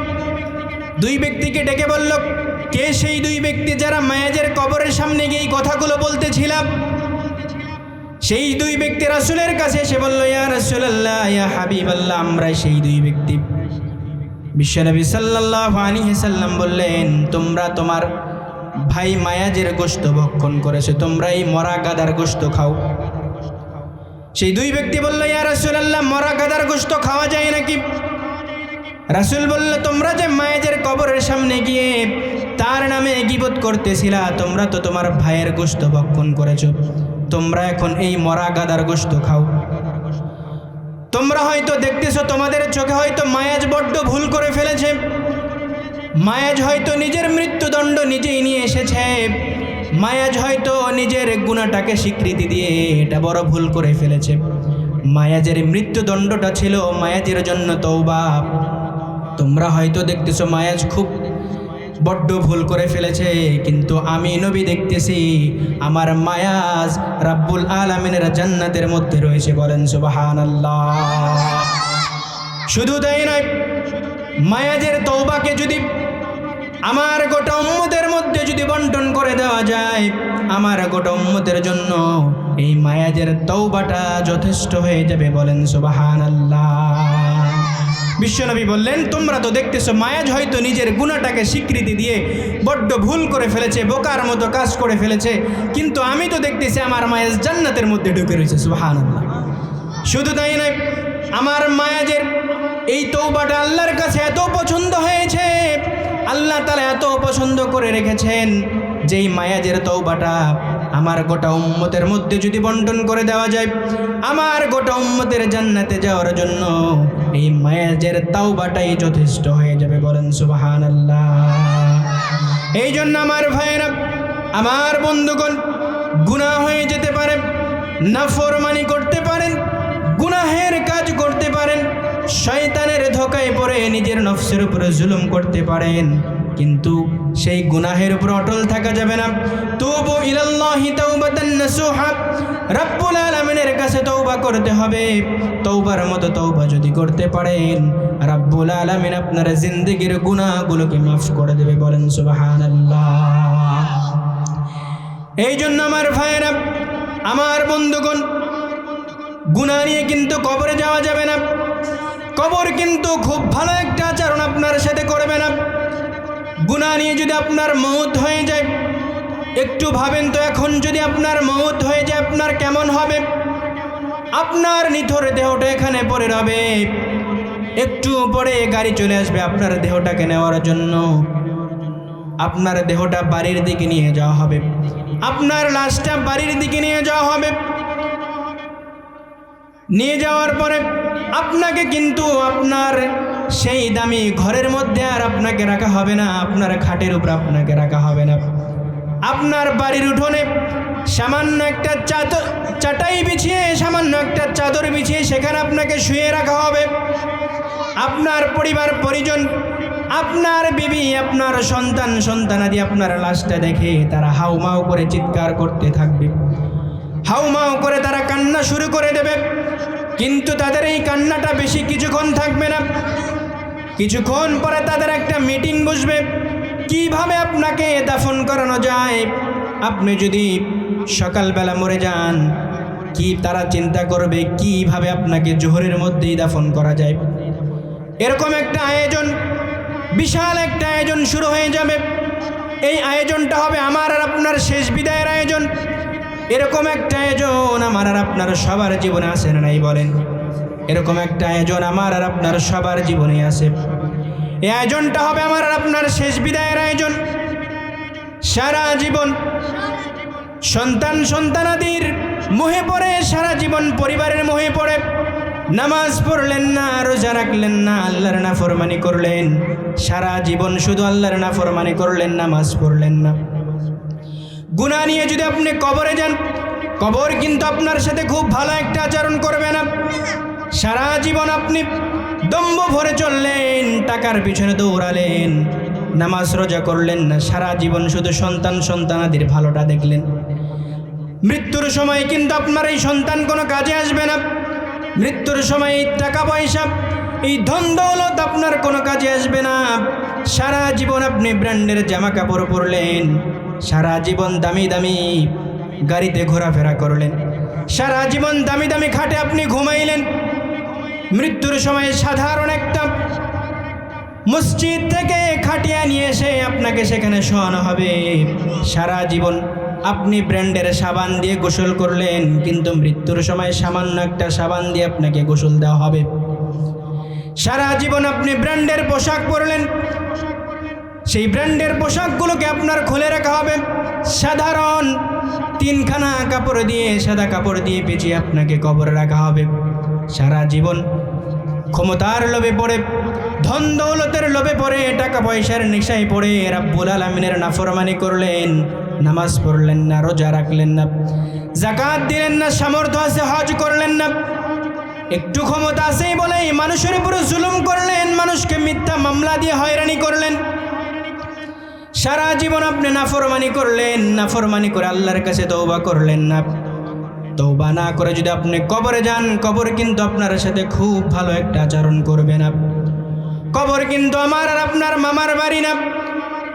দুই ব্যক্তিকে ডেকে বলল, কে সেই দুই ব্যক্তি যারা মায়াজের কবরের সামনে গিয়ে এই কথাগুলো বলতেছিলাম? সেই দুই ব্যক্তি রাসূলের কাছে এসে বলল, ইয়া রাসূলুল্লাহ, ইয়া হাবিবাল্লাহ, আমরা সেই দুই ব্যক্তি। বিশ্বনবী সাল্লাল্লাহু আলাইহি ওয়াসাল্লাম বললেন, তোমরা তোমার ভাই মায়াজের গোশত ভক্ষণ করেছো, তোমরা এই মরা গাদার গোশত খাও। সেই দুই ব্যক্তি বলল, ইয়া রাসূলুল্লাহ, মরা গাদার গোশত খাওয়া যায় নাকি? রাসূল বলল, তোমরা যে মায়াজের কবরের সামনে গিয়ে তার নামে গীবত করতেছিলা, তোমরা তো তোমার ভাইয়ের গোশত ভক্ষণ করেছো, তোমরা এখন এই মরা গাদার গোশত খাও। তোমরা হয়তো দেখতেছো, তোমাদের চোখে হয়তো মায়াজ বড্ড ভুল করে ফেলেছে। মায়াজ হয়তো নিজের মৃত্যুদণ্ড নিজেই নিয়ে এসেছে। মায়াজ হয়তো নিজের গুনাহটাকে স্বীকৃতি দিয়ে এটা বড় ভুল করে ফেলেছে। মায়াজের মৃত্যুদণ্ডটা ছিল মায়াজের জন্য তওবা। তোমরা হয়তো দেখতেছো মায়াজ খুব বড্ড ভুল করে ফেলেছে, কিন্তু আমি নবী দেখতেছি আমার মায়াজ রাব্বুল আলামিনের জান্নাতের মধ্যে রয়েছে। বলেন সুবহানাল্লাহ। শুধু তাই নয়, মায়াজের তওবাকে যদি আমার গোটা উম্মতের মধ্যে যদি বন্টন করে দেওয়া যায়, আমার গোটা উম্মতের জন্য এই মায়াজের তওবাটা যথেষ্ট হয়ে যাবে। বলেন সুবহানাল্লাহ। বিশ্বনবী বললেন, তোমরা তো দেখতেছো মায়াজ হয়তো নিজের গুনাহটাকে স্বীকৃতি দিয়ে বড্ড ভুল করে ফেলেছে, বোকার মতো কাজ করে ফেলেছে, কিন্তু আমি তো দেখতেছি আমার মায়াজ জান্নাতের মধ্যে ঢুকে রয়েছে। সুবহানাল্লাহ। শুধু তাই নয়, আমার মায়াজের এই তওবাটা আল্লাহর কাছে এত পছন্দ হয়েছে, আল্লাহ তাআলা এত পছন্দ করে রেখেছেন, যেই মায়াজের তওবাটা আমার গোটা উম্মতের মধ্যে যদি বন্টন করে দেওয়া যায়, আমার গোটা উম্মতের জান্নাতে যাওয়ার জন্য এই মায়াজের তওবাটাই যথেষ্ট হয়ে যাবে। বলেন সুবহানাল্লাহ। এই জন্য আমার ভাইরা, আমার বন্ধুগণ, গুনাহ হয়ে যেতে পারে, নাফরমানি করতে পারেন, গুনাহের কাজ করতে পারেন, শয়তানের ধোকায় পড়ে নিজের নফসের উপরে জুলুম করতে পারেন, কিন্তু সেই গুনাহের উপর অটল থাকা যাবে না। তুবু ইলাল্লাহি তাওবাতান নাসুহা, রব্বুল আলামিনের কাছে তওবা করতে হবে। তওবার মতো তওবা যদি করতে পারেন, রব্বুল আলামিন আপনার জিন্দেগির গুনাহগুলোকে মাফ করে দেবে। বলেন সুবহানাল্লাহ। এই জন্য আমার ভাইরা, আমার বন্ধুগণ, গুনাহ নিয়ে কিন্তু কবরে যাওয়া যাবে না। কবর কিন্তু খুব ভালো একটা আচরণ আপনার সাথে করবে না। গুনাহ নিয়ে যদি আপনার মওত হয়ে যায়, একটু ভাবেন তো, এখন যদি আপনার মওত হয়ে যায় আপনার কেমন হবে? আপনার নিথর দেহটা এখানে পড়ে রবে, একটু পরে গাড়ি চলে আসবে আপনার দেহটাকে নেওয়ার জন্য। আপনার দেহটা বাড়ির দিকে নিয়ে যাওয়া হবে, আপনার লাশটা বাড়ির দিকে নিয়ে যাওয়া হবে। নিয়ে যাওয়ার পরে আপনাকে কিন্তু আপনার সেই দামি ঘরের মধ্যে আর আপনাকে রাখা হবে না, আপনার খাটের উপর আপনাকে রাখা হবে না। আপনার বাড়ির উঠোনে সামান্য একটা চাটাই বিছিয়ে, সামান্য একটা চাদর বিছিয়ে সেখানে আপনাকে শুয়ে রাখা হবে। আপনার পরিবার পরিজন, আপনার বিবি, আপনার সন্তান সন্তানাদি আপনার লাশটা দেখে তারা হাউমাউ করে চিৎকার করতে থাকবে, হাউমাউ করে তারা কান্না শুরু করে দেবে। কিন্তু তাদের এই কান্নাটা বেশি কিছুক্ষণ থাকবে না। কিছুক্ষণ পরে তাদের একটা মিটিং বসবে, কিভাবে আপনাকে দাফন করানো যায়। আপনি যদি সকালবেলা মরে যান, কি তারা চিন্তা করবে কিভাবে আপনাকে জোহরের মধ্যেই দাফন করা যায়। এরকম একটা আয়োজন, বিশাল একটা আয়োজন শুরু হয়ে যাবে। এই আয়োজনটা হবে আমার আর আপনার শেষ বিদায়ের আয়োজন। এরকম একটা আয়োজন আমার আর আপনার সবার জীবনে আছে না নাই বলেন? এরকম একটা আয়োজন আমার আর আপনার সবার জীবনে আছে। এই আয়োজনটা হবে আমার আর আপনার শেষ বিদায়ের আয়োজন। সারা জীবন সন্তান সন্তানাদির মোহে পড়ে, সারা জীবন পরিবারের মোহে পড়ে নামাজ পড়লেন না, রোজা রাখলেন না, আল্লাহর নাফরমানি করলেন। সারা জীবন শুধু আল্লাহর নাফরমানি করলেন, নামাজ পড়লেন না। গুনাহ নিয়ে যদি আপনি কবরে যান, কবর কিন্তু আপনার সাথে খুব ভালো একটা আচরণ করবে না। সারা জীবন আপনি দম্ভ ভরে চললেন, টাকার পিছনে দৌড়ালেন, নামাজ রোজা করলেন না, সারা জীবন শুধু সন্তান সন্তানাদির ভালোটা দেখলেন। মৃত্যুর সময় কিন্তু আপনার এই সন্তান কোনো কাজে আসবে না। মৃত্যুর সময় এই টাকা পয়সা, এই ধন দৌলত আপনার কোনো কাজে আসবে না। সারা জীবন আপনি ব্র্যান্ডের জামা কাপড় পরলেন, সারা জীবন দামি দামি গাড়িতে ঘোরাফেরা করলেন, সারা জীবন দামি দামি খাটে আপনি ঘুমাইলেন। মৃত্যুর সময় সাধারণ একটা মসজিদ থেকে খাটিয়া নিয়ে এসে আপনাকে সেখানে শোয়ানো হবে। সারা জীবন আপনি ব্র্যান্ডের সাবান দিয়ে গোসল করলেন, কিন্তু মৃত্যুর সময় সামান্য একটা সাবান দিয়ে আপনাকে গোসল দেওয়া হবে। সারা জীবন আপনি ব্র্যান্ডের পোশাক পরলেন, সেই ব্র্যান্ডের পোশাকগুলোকে আপনার খুলে রাখা হবে। সাধারণ তিনখানা কাপড় দিয়ে, সাদা কাপড় দিয়ে পেঁচিয়ে আপনাকে কবরে রাখা হবে। সারা জীবন ক্ষমতার লোভে পড়ে, ধন দৌলতের লোভে পড়ে, টাকা পয়সার নেশায় পড়ে রব্বুল আলামিনের নাফরমানি করলেন, নামাজ পড়লেন না, রোজা রাখলেন না, যাকাত দিলেন না, সামর্থ্য আছে হজ করলেন না, একটু ক্ষমতা আছেই বলেই মানুষের উপরে জুলুম করলেন, মানুষকে মিথ্যা মামলা দিয়ে হয়রানি করলেন। সারা জীবন আপনি নাফরমানি করলেন, নাফরমানি করে আল্লাহর কাছে তওবা করলেন না। তওবা না করে যদি আপনি কবরে যান, কবর কিন্তু আপনার সাথে খুব ভালো একটা আচরণ করবে না। কবর কিন্তু আমার আর আপনার মামার বাড়ি না,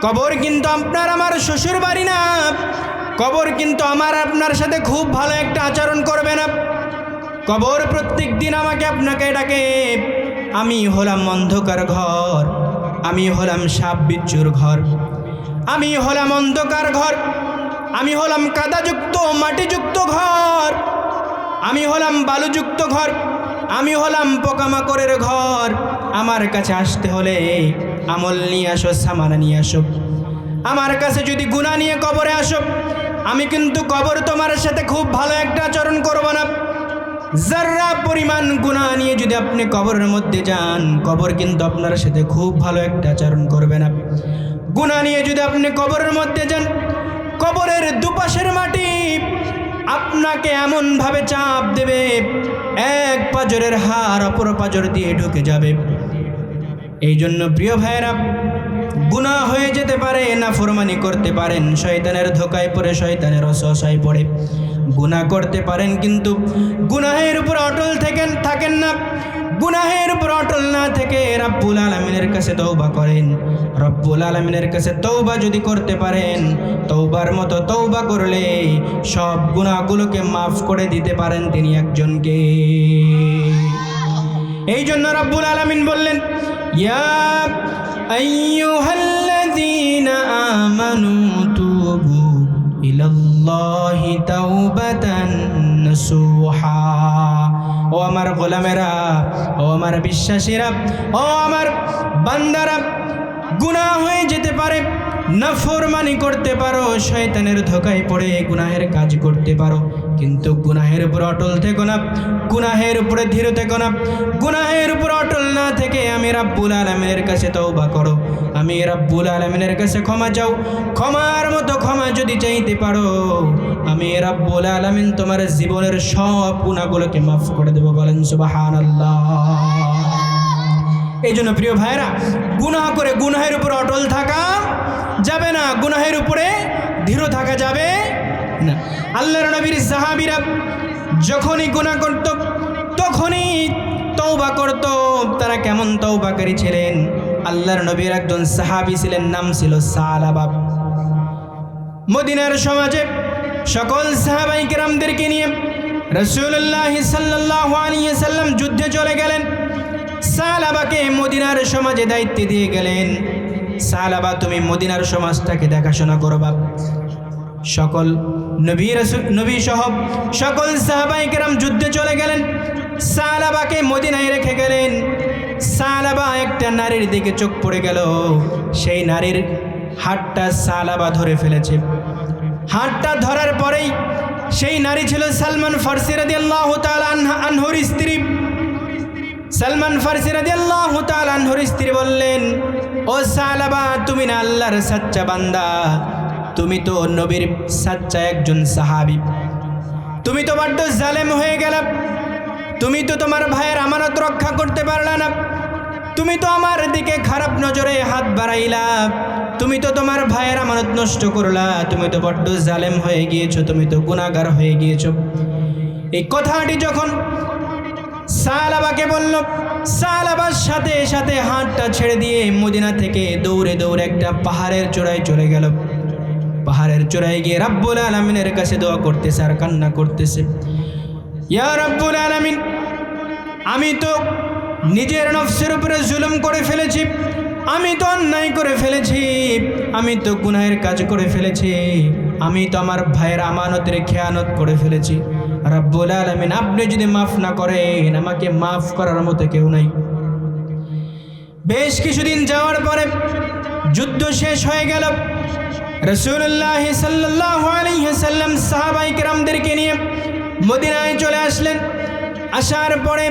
কবর কিন্তু আপনার আমার শ্বশুর বাড়ি না। কবর কিন্তু আমার আপনার সাথে খুব ভালো একটা আচরণ করবে না। কবর প্রত্যেক দিন আমাকে আপনাকে ডাকে। আমি হলাম অন্ধকার ঘর, আমি হলাম সাপ বিচ্ছুর ঘর, আমি হলাম অন্ধকার ঘর, আমি হলাম কাদাযুক্ত মাটিযুক্ত ঘর, আমি হলাম বালুযুক্ত ঘর, আমি হলাম পোকামাকড়ের ঘর। আমার কাছে আসতে হলে আমল নিয়ে আসো, সামানা নিয়ে আসো। আমার কাছে যদি গুনাহ নিয়ে কবরে আসো, আমি কিন্তু কবর তোমার সাথে খুব ভালো একটা আচরণ করব না। যারা পরিমাণ গুনাহ নিয়ে যদি আপনি কবরের মধ্যে যান, কবর কিন্তু আপনার সাথে খুব ভালো একটা আচরণ করবে না। গুনাহ নিয়ে যদি আপনি কবরের মধ্যে যান, কবরের দুপাশের মাটি আপনাকে এমনভাবে চাপ দেবে, এক পাজরের হাড় অপর পাজর দিয়ে ঢুকে যাবে। এই জন্য প্রিয় ভাইয়েরা, গুনাহ হয়ে যেতে পারে, নাফরমানি করতে পারেন, শয়তানের ধোকায় পড়ে, শয়তানের ওয়াসওয়াসায় পড়ে গুনাহ করতে পারেন, কিন্তু গুনাহের উপর অটল থাকেন না। গুনাহের উপর অটল না থেকে রব্বুল আলামিনের কাছে তওবা করেন। রব্বুল আলামিনের কাছে তওবা যদি করতে পারেন, তওবার মতো তওবা করলে সব গুনাহগুলোকে মাফ করে দিতে পারেন তিনি একজনকে। এই জন্য রব্বুল আলামিন বললেন, ইয়া আইয়ুহাল্লাযীনা আমানু তুবু ইলাল্লাহি তাওবাতান নাসুহা। ও আমার গোলামেরা, ও আমার বিশ্বাসীরা, ও আমার বান্দারা, গুনাহ হয়ে যেতে পারে, নাফরমানি করতে পারো, শয়তানের ধোকায় পড়ে গুনাহের কাজ করতে পারো, কিন্তু গুনাহের উপর অটল থেকো না, গুনাহের উপরে ধীর থেকো না। গুনাহের উপর অটল না থেকে আমি রব্বুল আলামিনের কাছে তওবা করো, আমি রব্বুল আলামিনের কাছে ক্ষমা চাও। ক্ষমার মতো ক্ষমা যদি চাইতে পারো, আমি রব্বুল আলামিন তোমার জীবনের সব গুনাহগুলোকে মাফ করে দেব। বলেন সুবহানাল্লাহ। এই জন্য প্রিয় ভাইরা, গুনাহ করে গুনাহের উপর অটল থাকা যাবে না, গুনাহের উপরে ধীর থাকা যাবে না। আল্লাহর নবীর সাহাবীরা যখনই গুনাহ করত তখনই তওবা করত। তারা কেমন তওবাকারী ছিলেন? আল্লাহর নবীর একজন সাহাবী ছিলেন, নাম ছিল সালাবা। মদিনার সমাজে সকল সাহাবায়ে কেরামদেরকে নিয়ে রাসূলুল্লাহ সাল্লাল্লাহু আলাইহি ওয়াসাল্লাম যুদ্ধে চলে গেলেন। সালাবাকে মদিনার সমাজে দায়িত্ব দিয়ে গেলেন, সালাবা তুমি মদিনার সমাজটাকে দেখাশোনা করবা। সকল নবী সহ সকল সাহাবায়ে কেরাম যুদ্ধে চলে গেলেন, সালাবাকে মদিনায় রেখে গেলেন। সালাবা একটা নারীর দিকে চোখ পড়ে গেল, সেই নারীর হাতটা সালাবা ধরে ফেলেছে। হাতটা ধরার পরেই সেই নারী ছিল সালমান ফারসি রাদিয়াল্লাহু তাআলা আনহুর স্ত্রী। সালমান ফারসি রাদিয়াল্লাহু তাআলা আনহুর স্ত্রী বললেন, ও সালাবা, তুমি না আল্লাহর সাচ্চা বান্দা, তুমি তো নবীর সাচ্চা একজন সাহাবী, তুমি তো বড্ড জালেম হয়ে গেলে, তুমি তো তোমার ভাইয়ের আমানত রক্ষা করতে পারলা না, তুমি তো আমার দিকে খারাপ নজরে হাত বাড়াইলা, তুমি তো তোমার ভাইয়ের আমানত নষ্ট করলা, তুমি তো বড্ড জালেম হয়ে গিয়েছো, তুমি তো গুনাহগার হয়ে গিয়েছো। এই কথাটি যখন সালাবাকে বলল, সালাবার সাথে সাথে হাতটা ছেড়ে দিয়ে মদিনা থেকে দৌড়ে দৌড়ে একটা পাহাড়ের চূড়ায় চলে গেল। পাহাড়ের চূড়ায় গিয়ে রব্বুল আলামিনের কাছে দোয়া করতেছে আর কান্না করতেছে, ইয়া রব্বুল আলামিন, আমি তো নিজের নফসের উপরে জুলুম করে ফেলেছি, আমি তো অন্যায় করে ফেলেছি, আমি তো গুনাহের কাজ করে ফেলেছি, আমি তো আমার ভাইয়ের আমানতের খেয়ানত করে ফেলেছি। রব্বুল আলামিন, আপনি যদি মাফ না করেন, আমাকে মাফ করার মতো কেউ নাই। বেশ কিছুদিন যাওয়ার পরে যুদ্ধ শেষ হয়ে গেল। রাসূলুল্লাহ সাল্লাল্লাহু আলাইহি ওয়াসাল্লাম সাহাবায়ে কেরামদেরকে নিয়ে মদিনায় চলে আসলেন। আসার পরে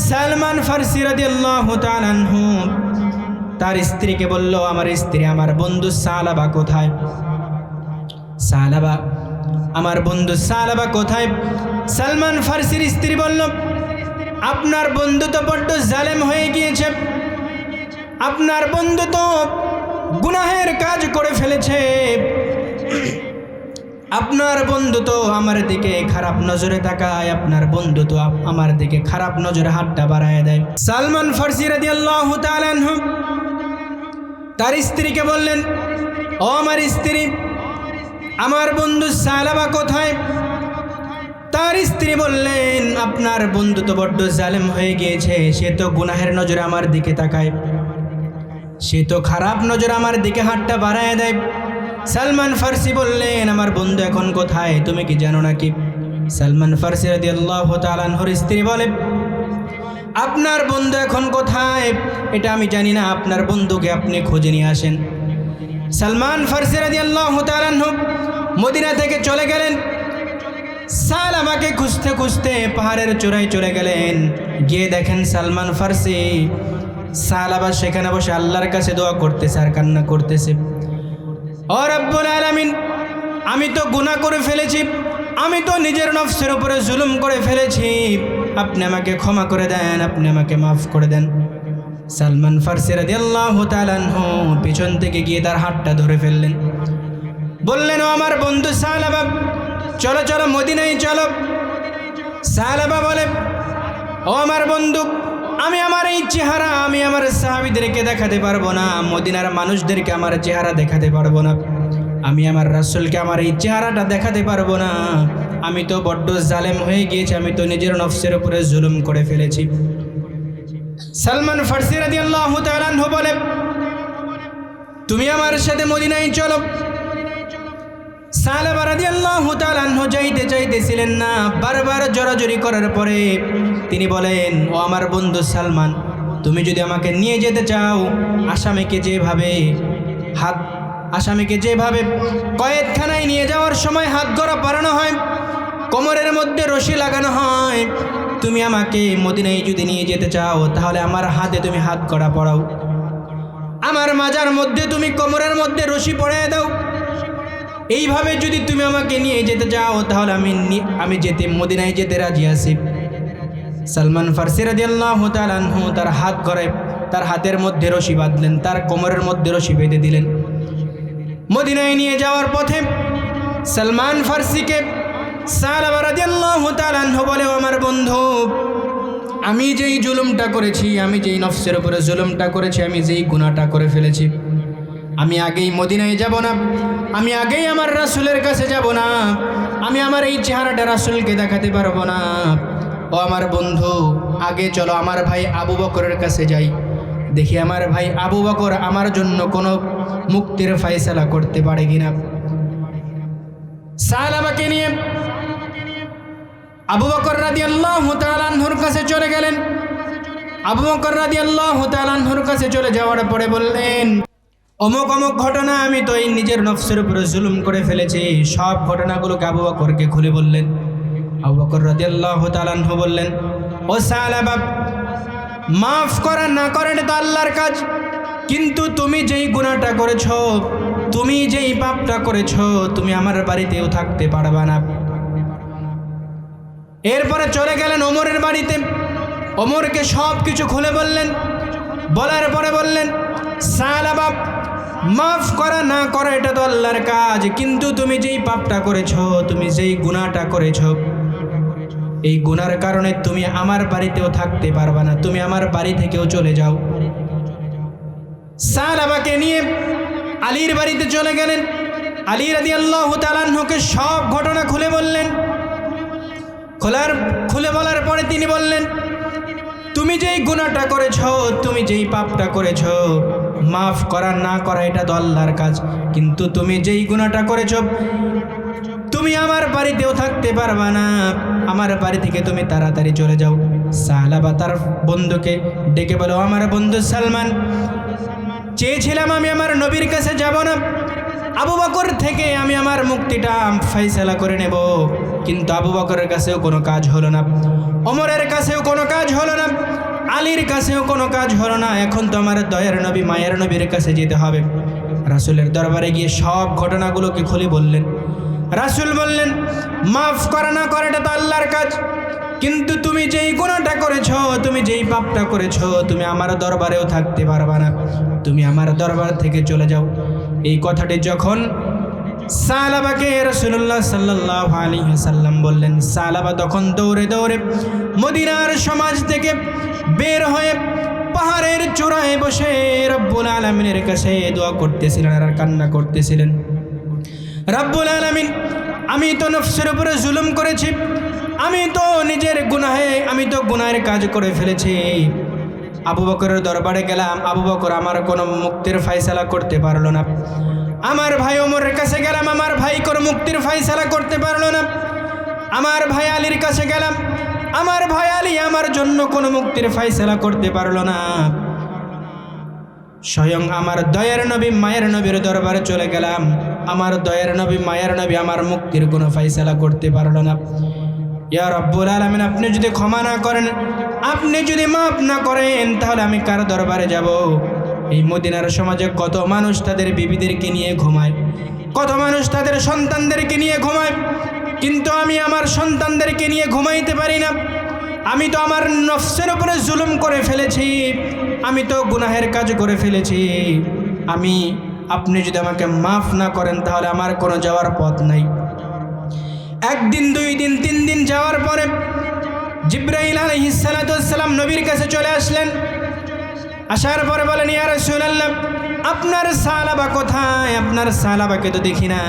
সালমান ফারসি রাদিয়াল্লাহু তাআলা আনহু তার স্ত্রীকে বলল, আমার স্ত্রী, আমার বন্ধু সালাবা কোথায়? সালাবা, আমার বন্ধু সালাবা কোথায়? সালমান ফারসির স্ত্রী বলল, আপনার বন্ধু তো বড্ড জালেম হয়ে গিয়েছে, আপনার বন্ধু তো গুনাহের কাজ করে ফেলেছে, আপনার বন্ধু তো আমার দিকে খারাপ নজরে তাকায়, আপনার বন্ধু তো আমার দিকে খারাপ নজরে হাতটা বাড়ায় দেয়। সালমান ফারসি রাদিয়াল্লাহু তাআলা আনহু তার স্ত্রীকে বললেন, ও আমার স্ত্রী, আমার বন্ধু সালাবা কোথায়? তার স্ত্রী বললেন, আপনার বন্ধু তো বড্ড জালেম হয়ে গিয়েছে, সে তো গুনাহের নজরে আমার দিকে তাকায়, সে তো খারাপ নজর আমার দিকে হাতটা বাড়ায় দেয়। সালমান ফার্সি বললেন, আমার বন্ধু এখন কোথায় তুমি কি জানো নাকি? সালমান ফার্সি রাদিয়াল্লাহু তাআলা আনহুর স্ত্রী বলে, আপনার বন্ধু এখন কোথায় এটা আমি জানি না, আপনার বন্ধুকে আপনি খুঁজে নিয়ে আসেন। সালমান ফার্সি রাদিয়াল্লাহু তাআলা আনহু মদিনা থেকে চলে গেলেন, সালাবাকে খুঁজতে খুঁজতে পাহাড়ের চূড়ায় চলে গেলেন। গিয়ে দেখেন সালমান ফার্সি সালাবা সেখানে বসে আল্লাহর কাছে দোয়া করতেছে আর কান্না করতেছে। ও রব্বুল আলামিন, আমি তো গুনাহ করে ফেলেছি, আমি তো নিজের নফসের উপরে জুলুম করে ফেলেছি, আপনি আমাকে ক্ষমা করে দেন, আপনি আমাকে মাফ করে দেন। সালমান ফার্সি রাদিয়াল্লাহু তাআলা আনহু পিছন থেকে গিয়ে তার হাতটা ধরে ফেললেন, বললেন, ও আমার বন্ধু সালাবা, চলো চলো মদিনায় চলো। সালাবা বলে, ও আমার বন্ধু, আমি আমার এই চেহারা আমি আমার সাহাবীদেরকে দেখাতে পারবো না, মদিনার মানুষদেরকে আমার চেহারা দেখাতে পারবো না, আমি আমার রাসূলকে আমার এই চেহারাটা দেখাতে পারবো না, আমি তো বড্ড জালেম হয়ে গিয়েছি, আমি তো নিজের নফসের উপরে জুলুম করে ফেলেছি। সালমান ফার্সি রাদিয়াল্লাহু তাআলা আনহু বলে, তুমি আমার সাথে মদিনায় চলো। সালাবা রাদিয়াল্লাহু তাআলা আনহু যাইতে চাইতেছিলেন না, বারবার জোরাজুরি করার পরে তিনি বলেন, ও আমার বন্ধু সালমান, তুমি যদি আমাকে নিয়ে যেতে চাও, আসামিকে যেভাবে কয়েদখানায় নিয়ে যাওয়ার সময় হাত গড়া পরানো হয়, কোমরের মধ্যে রশি লাগানো হয়, তুমি আমাকে মদিনায় যদি নিয়ে যেতে চাও, তাহলে আমার হাতে তুমি হাত গড়া পরাও, আমার মাজার মধ্যে তুমি কোমরের মধ্যে রশি পরিয়ে দাও। এইভাবে যদি তুমি আমাকে নিয়ে যেতে চাও, তাহলে আমি যেতে মদিনায় যেতে রাজি আছি। সালমান ফার্সি রাদিয়াল্লাহু তাআলা আনহু তার হাত গড়ায় তার হাতের মধ্যে রশি বাঁধলেন, তার কোমরের মধ্যে রশি বেঁধে দিলেন। মদিনায় নিয়ে যাওয়ার পথে সালমান ফার্সিকে সালাবা রাদিয়াল্লাহু তাআলা আনহু বলে, আমার বন্ধু, আমি যেই জুলুমটা করেছি, আমি যেই নফসের উপরে জুলুমটা করেছি, আমি যেই গুনাহটা করে ফেলেছি, আমি আগেই মদিনায় যাব না, আমি আগেই আমার রাসূলের কাছে যাব না, আমি আমার এই চেহারাটা রাসূলকে দেখাতে পারবো না। ও আমার বন্ধু, আগে চলো আমার ভাই আবু বকরের কাছে যাই, দেখি আমার ভাই আবু বকর আমার জন্য কোনো মুক্তির ফয়সালা করতে পারে কিনা। সালাবাকে নিয়ে আবু বকর রাদিয়াল্লাহু তাআলা আনহুর কাছে চলে গেলেন। আবু বকর রাদিয়াল্লাহু তাআলা আনহুর কাছে চলে যাওয়ার পরে বললেন, অমুক অমুক ঘটনা, আমি তো এই নিজের নফসের উপরে জুলুম করে ফেলেছি। সব ঘটনাগুলোকে আবু বকরকে খুলে বললেন। আবু বকর রাদিয়াল্লাহু তাআলা আনহু বললেন, ও সালাবা, মাফ করা না করা এটা তো আল্লাহর কাজ, কিন্তু তুমি যেই গুনাহটা করেছো, তুমি যেই পাপটা করেছো, তুমি আমার বাড়িতেও থাকতে পারবা না। এরপরে চলে গেলেন ওমরের বাড়িতে, ওমরকে সব কিছু খুলে বললেন। বলার পরে বললেন, সালাবা, মাফ করা না করা এটা তো আল্লাহর কাজ, কিন্তু তুমি যেই পাপটা করেছো, তুমি যেই গুনাহটা করেছো, এই গুনার কারণে তুমি আমার বাড়িতেও থাকতে পারবা না, তুমি আমার বাড়ি থেকেও চলে যাও। সালাবাকে নিয়ে আলীর বাড়িতে চলে গেলেন। আলী রাদিয়াল্লাহু তাআলা আনহুকে সব ঘটনা খুলে বললেন। খুলে বলার পরে তিনি বললেন, তুমি যেই গুনাহটা করেছো, তুমি যেই পাপটা করেছো, মাফ করা না করা এটা তো আল্লাহর কাজ, কিন্তু তুমি যেই গুনাহটা করেছো, তুমি আমার বাড়িতেও থাকতে পারবা না, আমার বাড়ি থেকে তুমি তাড়াতাড়ি চলে যাও। সালাবা তার বন্ধুকে ডেকে বলো, আমার বন্ধু সালমান, চেয়েছিলাম আমি আমার নবীর কাছে যাব না, আবু বকর থেকে আমি আমার মুক্তিটা ফয়সালা করে নেব, কিন্তু আবু বকরের কাছেও কোনো কাজ হলো না, ওমরের কাছেও কোনো কাজ হলো না, আলীর কাছেও কোনো কাজ হলো না। এখন তো আমার দয়ার নবী মায়ের নবীর কাছে যেতে হবে। রাসূলের দরবারে গিয়ে সব ঘটনাগুলোকে খুলে বললেন। রাসূল বললেন, মাফ করা না করাটা তো আল্লাহর কাজ, কিন্তু তুমি যেই গুনাহটা করেছো, তুমি যেই পাপটা করেছো, তুমি আমার দরবারেও থাকতে পারবা না, তুমি আমার দরবার থেকে চলে যাও। এই কথাটি যখন সালাবাকে রাসূলুল্লাহ সাল্লাল্লাহু আলাইহি ওয়াসাল্লাম বললেন, সালাবা তখন দৌড়ে দৌড়ে মদিনার সমাজ থেকে বের হয়ে পাহাড়ের চূড়ায় বসে রব্বুল আলামিনের কাছে দোয়া করতেছিলেন আর কান্না করতেছিলেন। রব্বুল আলামিন, আমি তো নফসের উপরে জুলুম করেছি, আমি তো নিজের গুনাহে, আমি তো গুনাহের কাজ করে ফেলেছি। আবু বকরের দরবারে গেলাম, আবু বকর আমার কোনো মুক্তির ফয়সালা করতে পারলো না। আমার ভাই ওমরের কাছে গেলাম, আমার ভাই কোনো মুক্তির ফয়সালা করতে পারলো না। আমার ভাই আলীর কাছে গেলাম, আমার ভাই আলী আমার জন্য কোনো মুক্তির ফয়সালা করতে পারলো না। স্বয়ং আমার দয়ার নবী মায়ের নবীর দরবারে চলে গেলাম, আমার দয়ার নবী মায়ের নবী আমার মুক্তির কোনো ফয়সালা করতে পারলো না। ইয়া রব্বুল আলামিন, আপনি যদি ক্ষমা না করেন, আপনি যদি মাফ না করেন, তাহলে আমি কার দরবারে যাব? এই মদিনার সমাজে কত মানুষ তাদের বিবিদেরকে নিয়ে ঘুমায়, কত মানুষ তাদের সন্তানদেরকে নিয়ে ঘুমায়, কিন্তু আমি আমার সন্তানদেরকে নিয়ে ঘুমাইতে পারি না। আমি তো আমার নফসের উপরে জুলুম করে ফেলেছি, আমি তো গুনাহের কাজ করে ফেলেছি। আপনি যদি আমাকে মাফ না করেন, তাহলে আমার কোনো যাওয়ার পথ নাই। একদিন, 2 দিন, 3 দিন যাওয়ার পরে জিবরাইল আলাইহিস সালাতু ওয়াস সালাম নবীর কাছে চলে আসলেন। আসার পরে বলেন, ইয়া রাসূলুল্লাহ, আপনার সাহাবা কোথায়? আপনার সাহাবাকে তো দেখি না।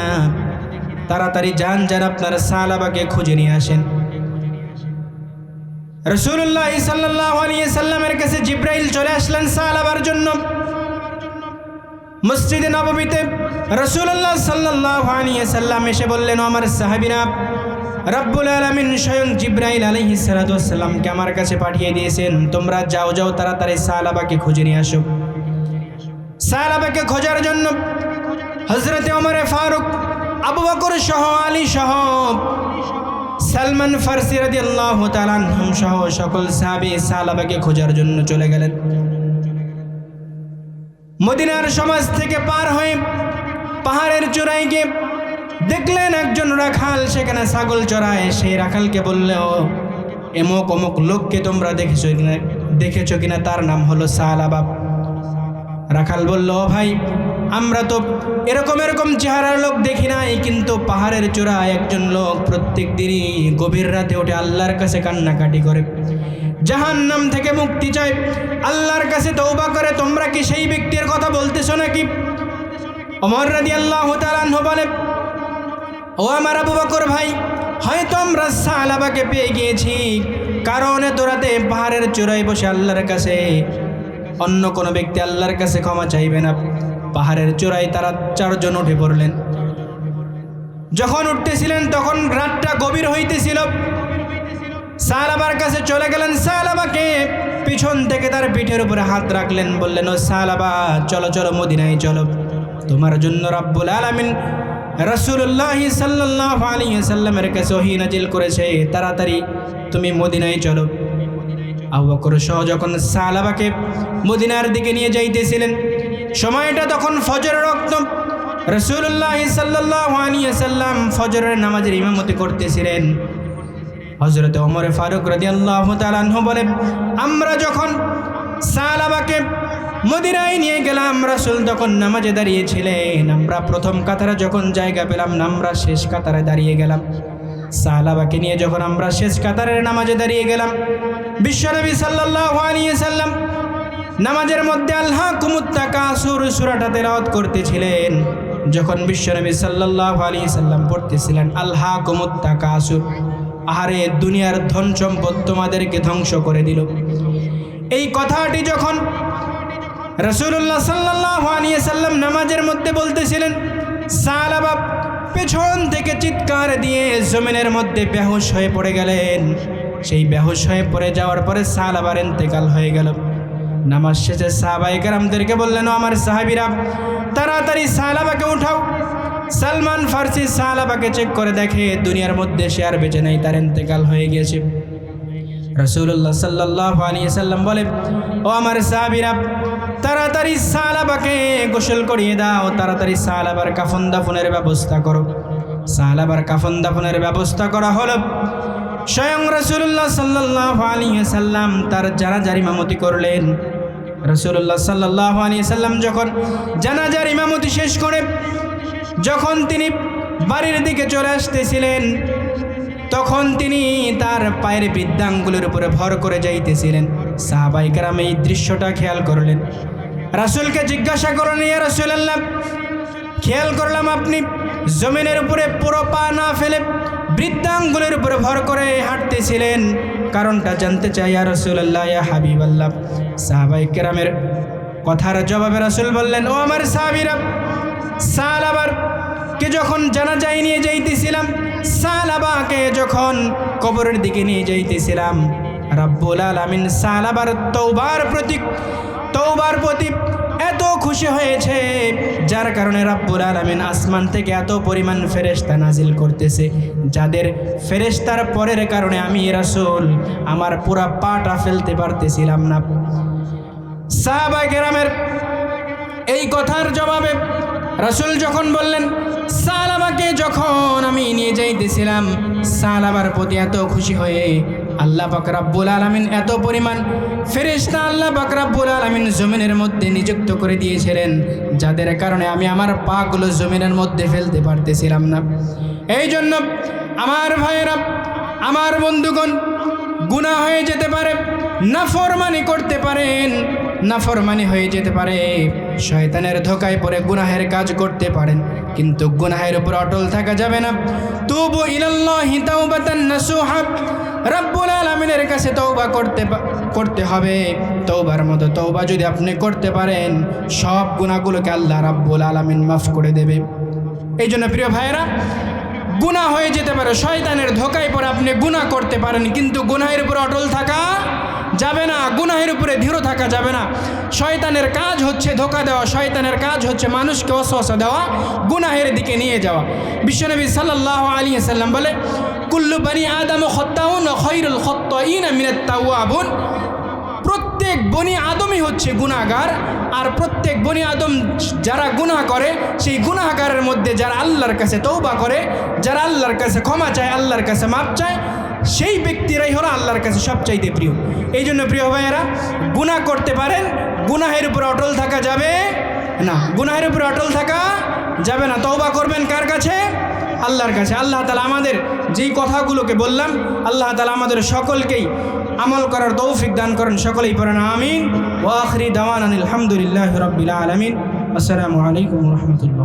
তাড়াতাড়ি যান, আপনার সাহাবাকে খুঁজে নিয়ে আসেন। রাসূলুল্লাহ সাল্লাল্লাহু আলাইহি সাল্লামের কাছে জিবরাইল চলে আসলেন সাহাবার জন্য। মসজিদে নববীতে রাসূলুল্লাহ সাল্লাল্লাহু আলাইহি সাল্লাম এসে বললেন, আমার সাহাবীরা, রব্বুল আলামিন স্বয়ং জিবরাইল আলাইহিস সালাতু ওয়াস সালামকে আমার কাছে পাঠিয়ে দিয়েছেন, তোমরা যাও তাড়াতাড়ি সাহাবাকে খুঁজে নিয়ে আসো। সাহাবাকে খোঁজার জন্য হযরতে ওমর ফারুক, আবু বকর সহ, আলী সহ, সালমান ফারসি রাদিয়াল্লাহু তাআলা আনহুম সহ সকল সাহাবী সাহাবাকে খোঁজার জন্য চলে গেলেন। মদিনার সমাজ থেকে পার হয়ে পাহাড়ের চূড়ায় গিয়ে দেখলেন একজন রাখাল সেখানে ছাগল চড়ায়। সেই রাখালকে বলল, এমক অমুক লোককে তোমরা দেখেছো কিনা? তার নাম হলো সালাবা। রাখাল বলল, ভাই, আমরা তো এরকম চেহারার লোক দেখি নাই, কিন্তু পাহাড়ের চূড়ায় একজন লোক প্রত্যেক দিনই গভীর রাতে উঠে আল্লাহর কাছে কান্নাকাটি করে, জাহান্নাম থেকে মুক্তি চায়, আল্লাহর কাছে তওবা করে। তোমরা কি সেই ব্যক্তির কথা বলতেছো নাকি? ওমর রাদিয়াল্লাহু তাআলা আনহু বলে, ও আমার আবু বকর ভাই, হয়তো আমরা সাহাবাকে পেয়ে গিয়েছি, কারণ এত রাতে পাহাড়ের চূড়ায় বসে আল্লাহর কাছে অন্য কোনো ব্যক্তি আল্লাহর কাছে ক্ষমা চাইবে না। পাহাড়ের চূড়ায় তারা 4 জন উঠে পড়লেন। যখন উঠতেছিলেন তখন রাতটা গভীর হইতেছিল। সাহাবার কাছে চলে গেলেন, সাহাবাকে পিছন থেকে তার পিঠের উপরে হাত রাখলেন, বললেন, ও সাহাবা, চলো মদিনায় চলো, তোমার জন্য রব্বুল আলামিন রাসূলুল্লাহ সাল্লাল্লাহু আলাইহি সাল্লামের কাছে ওহী নাজিল করেছে, তাড়াতাড়ি তুমি মদিনায় চলো। আবু বকর সহ যখন সাহাবাকে মদিনার দিকে নিয়ে যাইতেছিলেন, সময়টা তখন ফজরের ওয়াক্ত। রাসূলুল্লাহ সাল্লাল্লাহু আলাইহি সাল্লাম ফজরের নামাজের ইমামতি করতেছিলেন। হযরত ওমর ফারুক রাদিয়াল্লাহু তাআলা আনহু বলে, আমরা যখন সাহাবাকে মদিনায় নিয়ে গেলাম, রাসূল তখন নামাজে দাঁড়িয়েছিলেন। আমরা প্রথম কাতারে যখন জায়গা পেলাম না, আমরা শেষ কাতারে দাঁড়িয়ে গেলাম। সাহাবাকে নিয়ে যখন আমরা শেষ কাতারের নামাজে দাঁড়িয়ে গেলাম, বিশ্বনবী সাল্লাল্লাহু আলাইহি সাল্লাম নামাজের মধ্যে আলহাকুমুত তাকাসুর সূরাটা তেলাওয়াত করতেছিলেন। যখন বিশ্বনবী সাল্লাল্লাহু আলাইহি সাল্লাম পড়তেছিলেন আলহাকুমুত তাকাসুর, আহারে দুনিয়ার ধন সম্পদ তোমাদেরকে ধ্বংস করে দিল, এই কথাটি যখন রাসূলুল্লাহ সাল্লাল্লাহু আলাইহি সাল্লাম নামাজের মধ্যে বলতেছিলেন, সাহাবা পেছন থেকে চিৎকার দিয়ে জমিনের মধ্যে বেহুশ হয়ে পড়ে গেলেন। সেই বেহুশ হয়ে পড়ে যাওয়ার পরে সাহাবার ইন্তেকাল হয়ে গেল। নামাজ শেষে সাহাবায়ে কেরামদেরকে বললেন, আমার সাহাবীরা, তাড়াতাড়ি সাহাবাকে উঠাও। সালমান ফারসি সাহাবাকে চেক করে দেখে দুনিয়ার মধ্যে সে আর বেঁচে নাই, তার ইন্তেকাল হয়ে গিয়েছে। রাসূলুল্লাহ সাল্লাল্লাহু আলাইহি সাল্লাম বলে, ও আমার সাহাবীরা, তাড়াতাড়ি সাহাবাকে গোসল করিয়ে দাও, তাড়াতাড়ি সাহাবার কাফন দাফনের ব্যবস্থা করো। সাহাবার কাফন দাফনের ব্যবস্থা করা হলো। স্বয়ং রাসূলুল্লাহ সাল্লাল্লাহু আলাইহি সাল্লাম তার জানাজার ইমামতি করলেন। রাসূলুল্লাহ সাল্লাল্লাহু আলাইহি সাল্লাম যখন জানাজার ইমামতি শেষ করে যখন তিনি বাড়ির দিকে চলে আসতেছিলেন, তখন তিনি তার পায়ের বৃদ্ধাঙ্গুলের উপরে ভর করে যাইতেছিলেন। সাহাবায়ে কেরাম এই দৃশ্যটা খেয়াল করলেন, রাসূলকে জিজ্ঞাসা করলেন, ইয়া রাসূলুল্লাহ, খেয়াল করলাম আপনি জমিনের উপরে পুরো পা না ফেলে বৃদ্ধাঙ্গুলের উপরে ভর করে হাঁটতেছিলেন, কারণটা জানতে চাই ইয়া রাসূলুল্লাহ, ইয়া হাবিবাল্লাহ। সাহাবায়ে কেরামের কথার জবাবে রাসূল বললেন, ও আমার সাহাবীরা, সালাবাকে যখন জানাজায় নিয়ে যাইতেছিলাম, সালাবাকে যখন কবরের দিকে নিয়ে যাইতেছিলাম, রব্বুল আলামিন সালাবার তওবার প্রতি এত খুশি হয়েছে, যার কারণে রব্বুল আলামিন আসমান থেকে এত পরিমাণ ফেরেশতা নাজিল করতেছে, যাদের ফেরেশতার পরের কারণে আমি রাসূল আমার পুরা পাটা ফেলতে পারতেছিলাম না। সাহাবায়ে কেরামের এই কথার জবাবে রাসূল যখন বললেন, সালাবাকে যখন আমি নিয়ে যাইতেছিলাম, সালাবার প্রতি এত খুশি হয়ে আল্লাহ পাক রব্বুল আলামিন এত পরিমাণ ফেরেশতা আল্লাহ পাক রব্বুল আলামিন জমিনের মধ্যে নিযুক্ত করে দিয়েছিলেন, যাদের কারণে আমি আমার পাগুলো জমিনের মধ্যে ফেলতে পারতেছিলাম না। এই জন্য আমার ভাইয়েরা, আমার বন্ধুগণ, গুনাহ হয়ে যেতে পারে, নাফরমানি করতে পারেন, নাফরমানি হয়ে যেতে পারে, শয়তানের ধোকায় পড়ে গুনাহের কাজ করতে পারেন, কিন্তু গুনাহের উপর অটল থাকা যাবে না। তুবু ইলাল্লাহি তাওবাতান নাসুহা, রব্বুল আলামিনের কাছে তওবা করতে হবে। তওবার মতো তওবা যদি আপনি করতে পারেন, সব গুনাহগুলোকে আল্লাহ রব্বুল আলামিন মাফ করে দেবে। এই জন্য প্রিয় ভাইয়েরা, গুনাহ হয়ে যেতে পারে, শয়তানের ধোকায় পড়ে আপনি গুনাহ করতে পারেন, কিন্তু গুনাহের উপর অটল থাকা যাবে না, গুনাহের উপরে দৃঢ় থাকা যাবে না। শয়তানের কাজ হচ্ছে ধোকা দেওয়া, শয়তানের কাজ হচ্ছে মানুষকে ওয়াসওয়াসা দেওয়া, গুনাহের দিকে নিয়ে যাওয়া। বিশ্বনবী সাল্লাল্লাহু আলাইহি ওয়াসাল্লাম বলে, কুল্লু বনি আদম খাত্তাউন ওয়া খায়রুল খাত্তাইনা মিনাত তাওয়াবুন, প্রত্যেক বনি আদমই হচ্ছে গুনাহগার, আর প্রত্যেক বনি আদম যারা গুনাহ করে, সেই গুনাহগারের মধ্যে যারা আল্লাহর কাছে তওবা করে, যারা আল্লাহর কাছে ক্ষমা চায়, আল্লাহর কাছে মাপ চায়, সেই ব্যক্তিরাই হলো আল্লাহর কাছে সবচাইতে প্রিয়। এই জন্য প্রিয় ভাইয়েরা, গুনাহ করতে পারেন, গুনাহের উপর অটল থাকা যাবে না, গুনাহের উপর অটল থাকা যাবে না। তওবা করবেন কার কাছে? আল্লাহর কাছে। আল্লাহ তাআলা আমাদের যেই কথাগুলোকে বললাম, আল্লাহ তাআলা আমাদের সকলকেই আমল করার তৌফিক দান করেন। সকলেই পড়েন আমিন। ওয়া আখিরি দাওয়ানা আলহামদুলিল্লাহি রাব্বিল আলামিন। আসসালামু আলাইকুম ওয়া রাহমাতুল্লাহ।